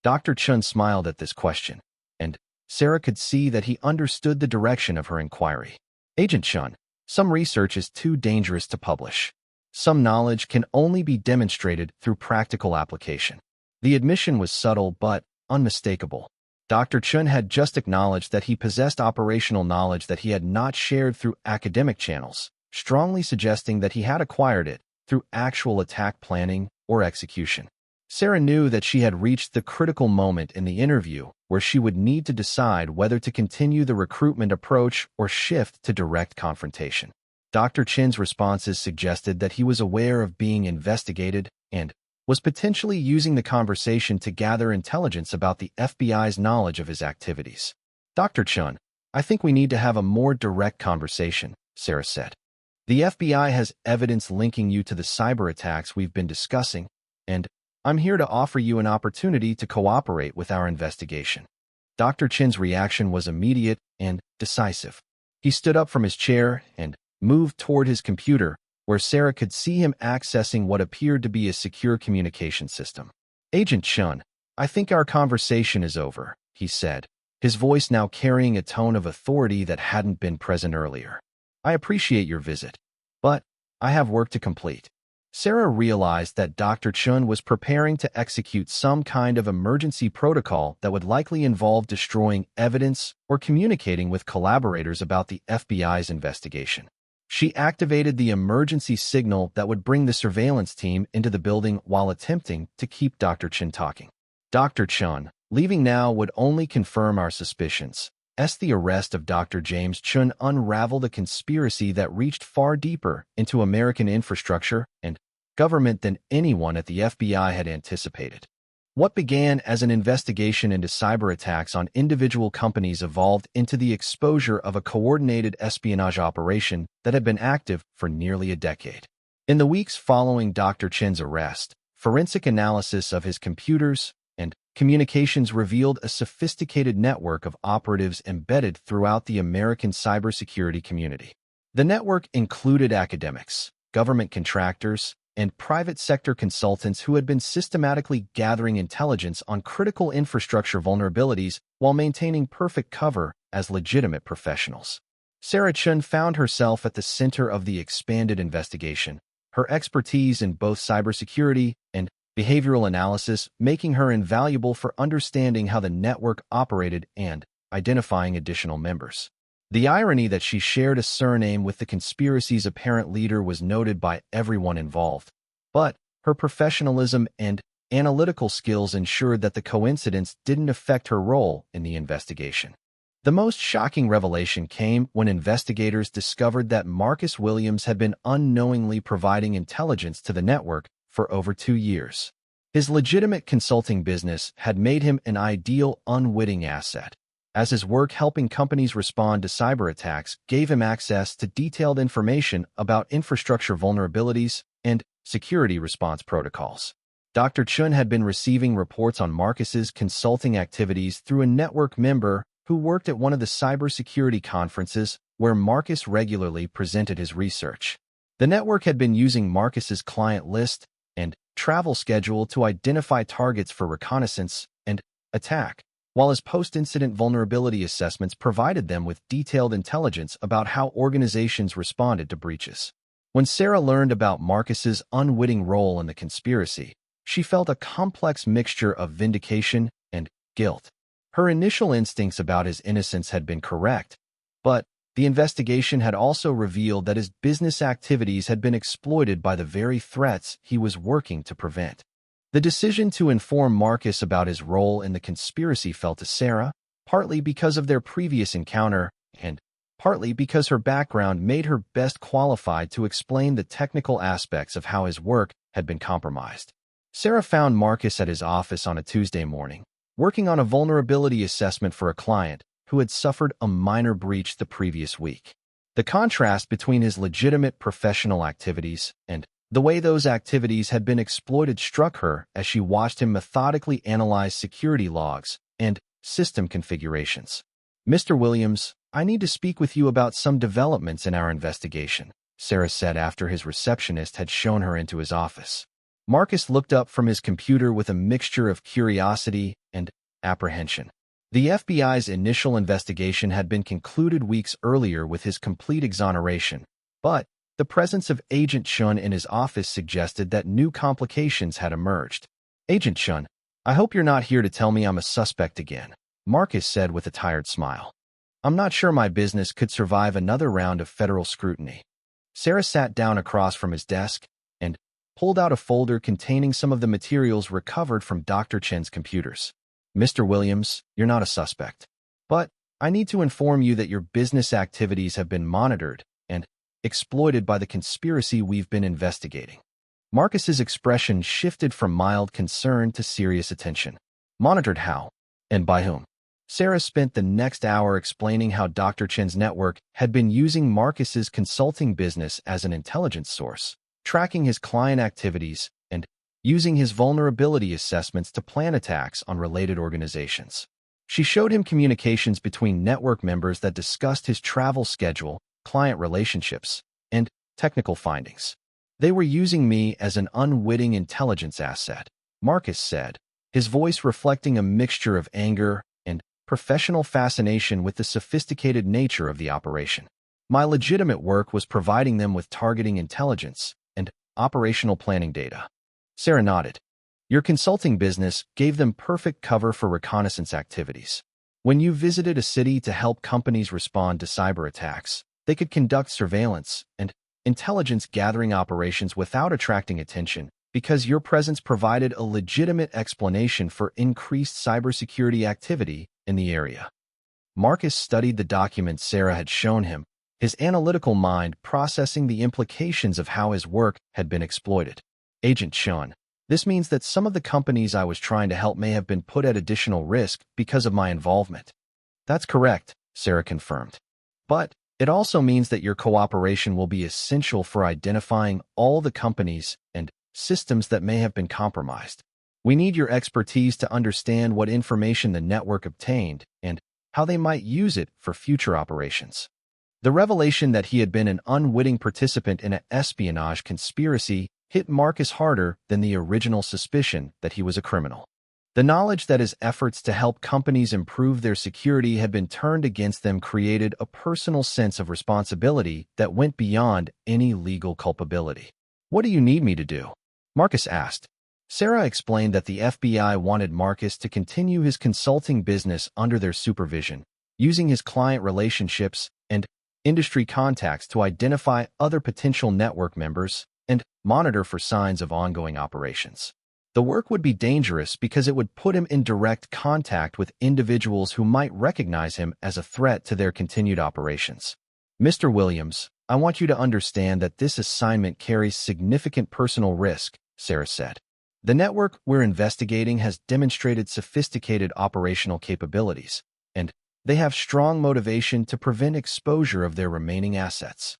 Speaker 1: Dr. Chun smiled at this question, and Sarah could see that he understood the direction of her inquiry. Agent Chun, some research is too dangerous to publish. Some knowledge can only be demonstrated through practical application. The admission was subtle but unmistakable. Dr. Chun had just acknowledged that he possessed operational knowledge that he had not shared through academic channels, strongly suggesting that he had acquired it through actual attack planning or execution. Sarah knew that she had reached the critical moment in the interview where she would need to decide whether to continue the recruitment approach or shift to direct confrontation. Dr. Chin's responses suggested that he was aware of being investigated and was potentially using the conversation to gather intelligence about the FBI's knowledge of his activities. Dr. Chun, I think we need to have a more direct conversation, Sarah said. The FBI has evidence linking you to the cyber attacks we've been discussing, and I'm here to offer you an opportunity to cooperate with our investigation. Dr. Chin's reaction was immediate and decisive. He stood up from his chair and moved toward his computer, where Sarah could see him accessing what appeared to be a secure communication system. Agent Chun, I think our conversation is over, he said, his voice now carrying a tone of authority that hadn't been present earlier. I appreciate your visit, but I have work to complete. Sarah realized that Dr. Chun was preparing to execute some kind of emergency protocol that would likely involve destroying evidence or communicating with collaborators about the FBI's investigation. She activated the emergency signal that would bring the surveillance team into the building while attempting to keep Dr. Chun talking. Dr. Chun, leaving now would only confirm our suspicions. The arrest of Dr. James Chun unraveled a conspiracy that reached far deeper into American infrastructure and government than anyone at the FBI had anticipated. What began as an investigation into cyber attacks on individual companies evolved into the exposure of a coordinated espionage operation that had been active for nearly a decade. In the weeks following Dr. Chin's arrest, forensic analysis of his computers and communications revealed a sophisticated network of operatives embedded throughout the American cybersecurity community. The network included academics, government contractors, and private sector consultants who had been systematically gathering intelligence on critical infrastructure vulnerabilities while maintaining perfect cover as legitimate professionals. Sarah Chun found herself at the center of the expanded investigation, her expertise in both cybersecurity and behavioral analysis making her invaluable for understanding how the network operated and identifying additional members. The irony that she shared a surname with the conspiracy's apparent leader was noted by everyone involved, but her professionalism and analytical skills ensured that the coincidence didn't affect her role in the investigation. The most shocking revelation came when investigators discovered that Marcus Williams had been unknowingly providing intelligence to the network for over 2 years. His legitimate consulting business had made him an ideal unwitting asset, as his work helping companies respond to cyber attacks gave him access to detailed information about infrastructure vulnerabilities and security response protocols. Dr. Chun had been receiving reports on Marcus's consulting activities through a network member who worked at one of the cybersecurity conferences where Marcus regularly presented his research. The network had been using Marcus's client list and travel schedule to identify targets for reconnaissance and attack, while his post-incident vulnerability assessments provided them with detailed intelligence about how organizations responded to breaches. When Sarah learned about Marcus's unwitting role in the conspiracy, she felt a complex mixture of vindication and guilt. Her initial instincts about his innocence had been correct, but the investigation had also revealed that his business activities had been exploited by the very threats he was working to prevent. The decision to inform Marcus about his role in the conspiracy fell to Sarah, partly because of their previous encounter and partly because her background made her best qualified to explain the technical aspects of how his work had been compromised. Sarah found Marcus at his office on a Tuesday morning, working on a vulnerability assessment for a client who had suffered a minor breach the previous week. The contrast between his legitimate professional activities and the way those activities had been exploited struck her as she watched him methodically analyze security logs and system configurations. "Mr. Williams, I need to speak with you about some developments in our investigation," Sarah said after his receptionist had shown her into his office. Marcus looked up from his computer with a mixture of curiosity and apprehension. The FBI's initial investigation had been concluded weeks earlier with his complete exoneration, but the presence of Agent Chun in his office suggested that new complications had emerged. "Agent Chun, I hope you're not here to tell me I'm a suspect again," Marcus said with a tired smile. "I'm not sure my business could survive another round of federal scrutiny." Sarah sat down across from his desk and pulled out a folder containing some of the materials recovered from Dr. Chen's computers. "Mr. Williams, you're not a suspect, but I need to inform you that your business activities have been monitored and exploited by the conspiracy we've been investigating." Marcus's expression shifted from mild concern to serious attention. "Monitored how? And by whom?" Sarah spent the next hour explaining how Dr. Chen's network had been using Marcus's consulting business as an intelligence source, tracking his client activities and using his vulnerability assessments to plan attacks on related organizations. She showed him communications between network members that discussed his travel schedule, client relationships, and technical findings. "They were using me as an unwitting intelligence asset," Marcus said, his voice reflecting a mixture of anger and professional fascination with the sophisticated nature of the operation. "My legitimate work was providing them with targeting intelligence and operational planning data." Sarah nodded. "Your consulting business gave them perfect cover for reconnaissance activities. When you visited a city to help companies respond to cyber attacks, they could conduct surveillance and intelligence gathering operations without attracting attention because your presence provided a legitimate explanation for increased cybersecurity activity in the area." Marcus studied the documents Sarah had shown him, his analytical mind processing the implications of how his work had been exploited. "Agent Chun, this means that some of the companies I was trying to help may have been put at additional risk because of my involvement." "That's correct," Sarah confirmed. "But it also means that your cooperation will be essential for identifying all the companies and systems that may have been compromised. We need your expertise to understand what information the network obtained and how they might use it for future operations." The revelation that he had been an unwitting participant in an espionage conspiracy hit Marcus harder than the original suspicion that he was a criminal. The knowledge that his efforts to help companies improve their security had been turned against them created a personal sense of responsibility that went beyond any legal culpability. "What do you need me to do?" Marcus asked. Sarah explained that the FBI wanted Marcus to continue his consulting business under their supervision, using his client relationships and industry contacts to identify other potential network members and monitor for signs of ongoing operations. The work would be dangerous because it would put him in direct contact with individuals who might recognize him as a threat to their continued operations. "Mr. Williams, I want you to understand that this assignment carries significant personal risk Sarah said. The network we're investigating has demonstrated sophisticated operational capabilities, and they have strong motivation to prevent exposure of their remaining assets.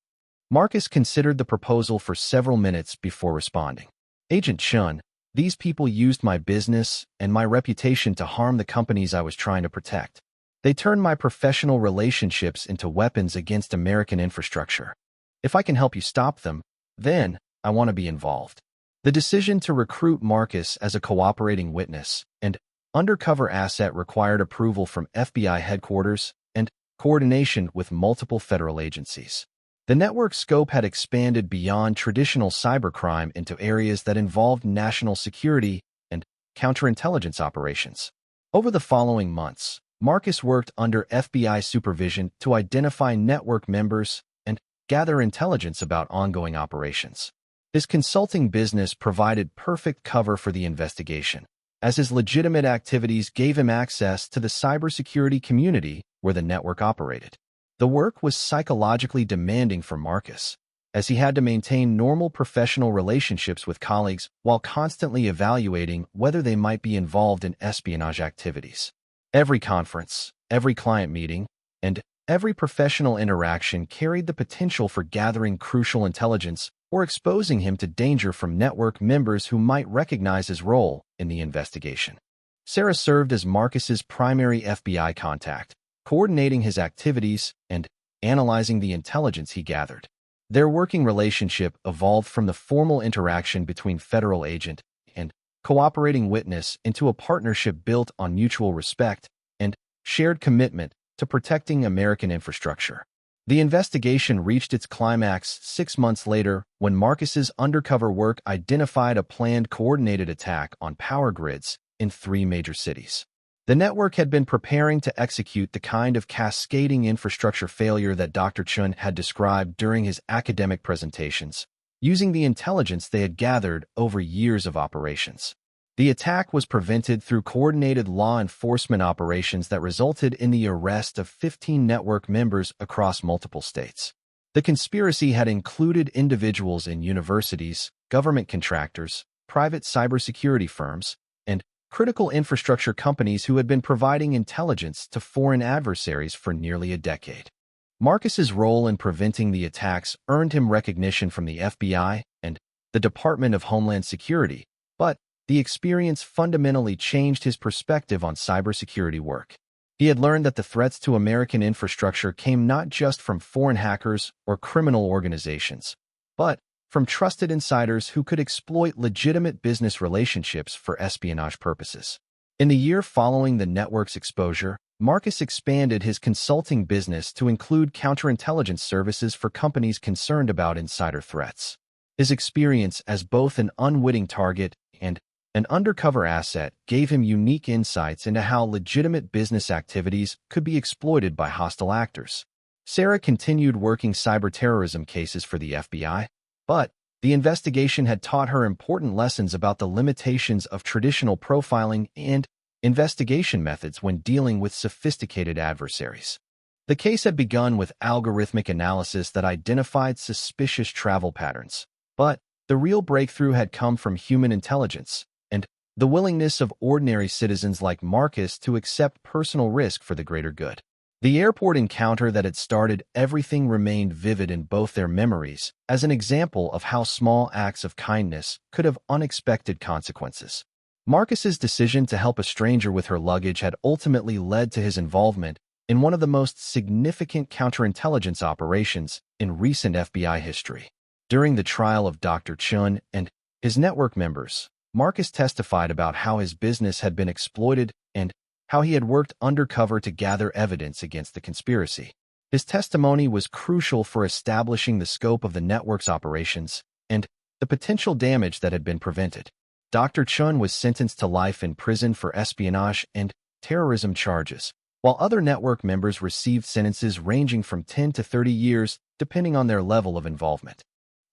Speaker 1: Marcus considered the proposal for several minutes before responding. Agent Chun, these people used my business and my reputation to harm the companies I was trying to protect. They turned my professional relationships into weapons against American infrastructure. If I can help you stop them, then I want to be involved. The decision to recruit Marcus as a cooperating witness and undercover asset required approval from FBI headquarters and coordination with multiple federal agencies. The network's scope had expanded beyond traditional cybercrime into areas that involved national security and counterintelligence operations. Over the following months, Marcus worked under FBI supervision to identify network members and gather intelligence about ongoing operations. His consulting business provided perfect cover for the investigation, as his legitimate activities gave him access to the cybersecurity community where the network operated. The work was psychologically demanding for Marcus, as he had to maintain normal professional relationships with colleagues while constantly evaluating whether they might be involved in espionage activities. Every conference, every client meeting, and every professional interaction carried the potential for gathering crucial intelligence or exposing him to danger from network members who might recognize his role in the investigation. Sarah served as Marcus's primary FBI contact, coordinating his activities and analyzing the intelligence he gathered. Their working relationship evolved from the formal interaction between federal agent and cooperating witness into a partnership built on mutual respect and shared commitment to protecting American infrastructure. The investigation reached its climax 6 months later when Marcus's undercover work identified a planned coordinated attack on power grids in 3 major cities. The network had been preparing to execute the kind of cascading infrastructure failure that Dr. Chun had described during his academic presentations, using the intelligence they had gathered over years of operations. The attack was prevented through coordinated law enforcement operations that resulted in the arrest of 15 network members across multiple states. The conspiracy had included individuals in universities, government contractors, private cybersecurity firms, and critical infrastructure companies who had been providing intelligence to foreign adversaries for nearly a decade. Marcus's role in preventing the attacks earned him recognition from the FBI and the Department of Homeland Security, but the experience fundamentally changed his perspective on cybersecurity work. He had learned that the threats to American infrastructure came not just from foreign hackers or criminal organizations, but from trusted insiders who could exploit legitimate business relationships for espionage purposes. In the year following the network's exposure, Marcus expanded his consulting business to include counterintelligence services for companies concerned about insider threats. His experience as both an unwitting target and an undercover asset gave him unique insights into how legitimate business activities could be exploited by hostile actors. Sarah continued working cyberterrorism cases for the FBI, but the investigation had taught her important lessons about the limitations of traditional profiling and investigation methods when dealing with sophisticated adversaries. The case had begun with algorithmic analysis that identified suspicious travel patterns, but the real breakthrough had come from human intelligence and the willingness of ordinary citizens like Marcus to accept personal risk for the greater good. The airport encounter that had started everything remained vivid in both their memories as an example of how small acts of kindness could have unexpected consequences. Marcus's decision to help a stranger with her luggage had ultimately led to his involvement in one of the most significant counterintelligence operations in recent FBI history. During the trial of Dr. Chun and his network members, Marcus testified about how his business had been exploited and how he had worked undercover to gather evidence against the conspiracy. His testimony was crucial for establishing the scope of the network's operations and the potential damage that had been prevented. Dr. Chun was sentenced to life in prison for espionage and terrorism charges, while other network members received sentences ranging from 10 to 30 years, depending on their level of involvement.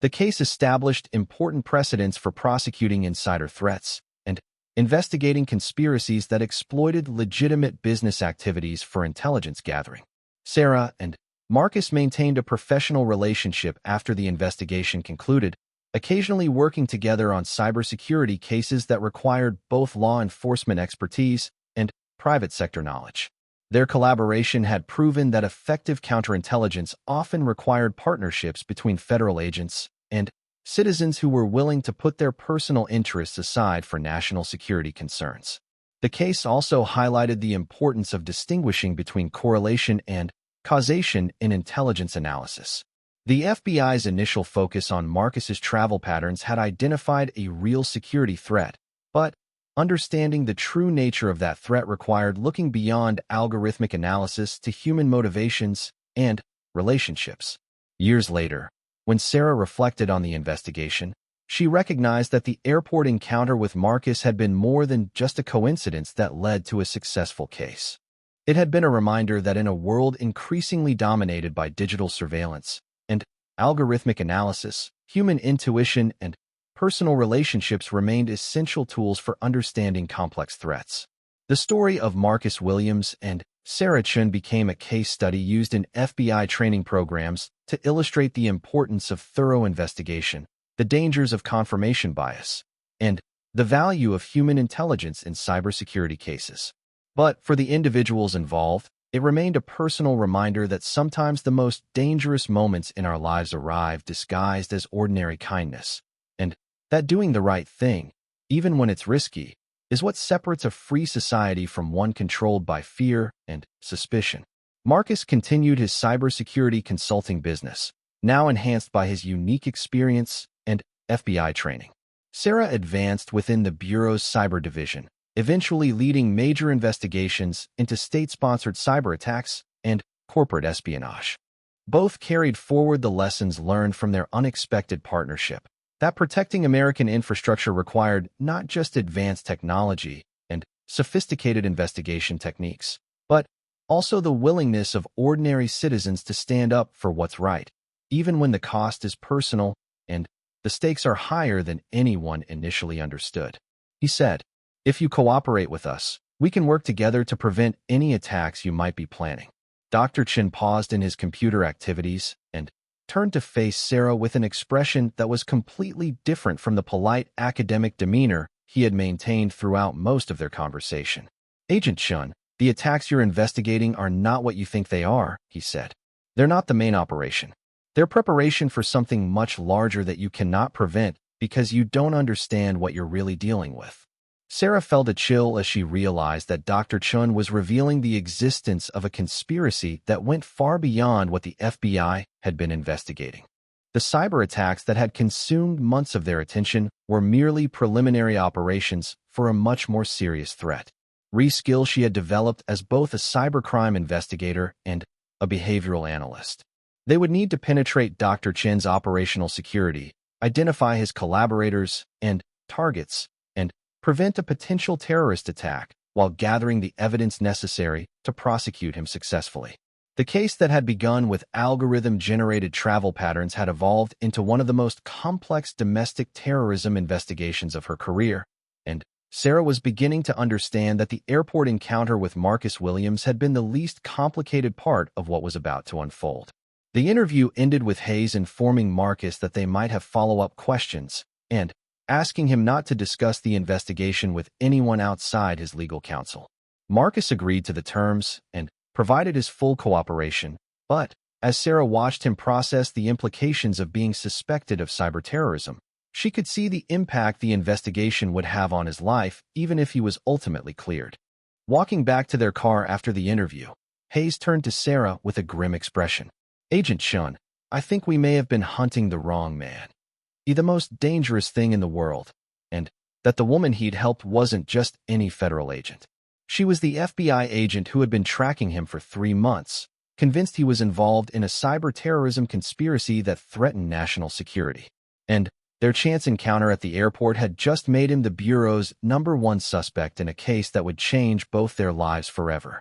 Speaker 1: The case established important precedents for prosecuting insider threats and investigating conspiracies that exploited legitimate business activities for intelligence gathering. Sarah and Marcus maintained a professional relationship after the investigation concluded, occasionally working together on cybersecurity cases that required both law enforcement expertise and private sector knowledge. Their collaboration had proven that effective counterintelligence often required partnerships between federal agents and citizens who were willing to put their personal interests aside for national security concerns. The case also highlighted the importance of distinguishing between correlation and causation in intelligence analysis. The FBI's initial focus on Marcus's travel patterns had identified a real security threat, but understanding the true nature of that threat required looking beyond algorithmic analysis to human motivations and relationships. Years later, when Sarah reflected on the investigation, she recognized that the airport encounter with Marcus had been more than just a coincidence that led to a successful case. It had been a reminder that in a world increasingly dominated by digital surveillance and algorithmic analysis, human intuition and personal relationships remained essential tools for understanding complex threats. The story of Marcus Williams and Sarah Chun became a case study used in FBI training programs to illustrate the importance of thorough investigation, the dangers of confirmation bias, and the value of human intelligence in cybersecurity cases. But for the individuals involved, it remained a personal reminder that sometimes the most dangerous moments in our lives arrive disguised as ordinary kindness, and that doing the right thing, even when it's risky, is what separates a free society from one controlled by fear and suspicion. Marcus continued his cybersecurity consulting business, now enhanced by his unique experience and FBI training. Sarah advanced within the Bureau's cyber division, eventually leading major investigations into state-sponsored cyber attacks and corporate espionage. Both carried forward the lessons learned from their unexpected partnership, that protecting American infrastructure required not just advanced technology and sophisticated investigation techniques, but also the willingness of ordinary citizens to stand up for what's right, even when the cost is personal and the stakes are higher than anyone initially understood. He said, "If you cooperate with us, we can work together to prevent any attacks you might be planning." Dr. Chin paused in his computer activities and turned to face Sarah with an expression that was completely different from the polite academic demeanor he had maintained throughout most of their conversation. "Agent Chun, the attacks you're investigating are not what you think they are," he said. "They're not the main operation. They're preparation for something much larger that you cannot prevent because you don't understand what you're really dealing with." Sarah felt a chill as she realized that Dr. Chun was revealing the existence of a conspiracy that went far beyond what the FBI had been investigating. The cyber attacks that had consumed months of their attention were merely preliminary operations for a much more serious threat. Skill she had developed as both a cybercrime investigator and a behavioral analyst. They would need to penetrate Dr. Chin's operational security, identify his collaborators and targets, and prevent a potential terrorist attack while gathering the evidence necessary to prosecute him successfully. The case that had begun with algorithm-generated travel patterns had evolved into one of the most complex domestic terrorism investigations of her career, and Sarah was beginning to understand that the airport encounter with Marcus Williams had been the least complicated part of what was about to unfold. The interview ended with Hayes informing Marcus that they might have follow-up questions, and asking him not to discuss the investigation with anyone outside his legal counsel. Marcus agreed to the terms and provided his full cooperation, but as Sarah watched him process the implications of being suspected of cyber terrorism, she could see the impact the investigation would have on his life even if he was ultimately cleared. Walking back to their car after the interview, Hayes turned to Sarah with a grim expression. "Agent Chun, I think we may have been hunting the wrong man. The most dangerous thing in the world, and that the woman he'd helped wasn't just any federal agent. She was the FBI agent who had been tracking him for 3 months, convinced he was involved in a cyber terrorism conspiracy that threatened national security. And their chance encounter at the airport had just made him the Bureau's #1 suspect in a case that would change both their lives forever."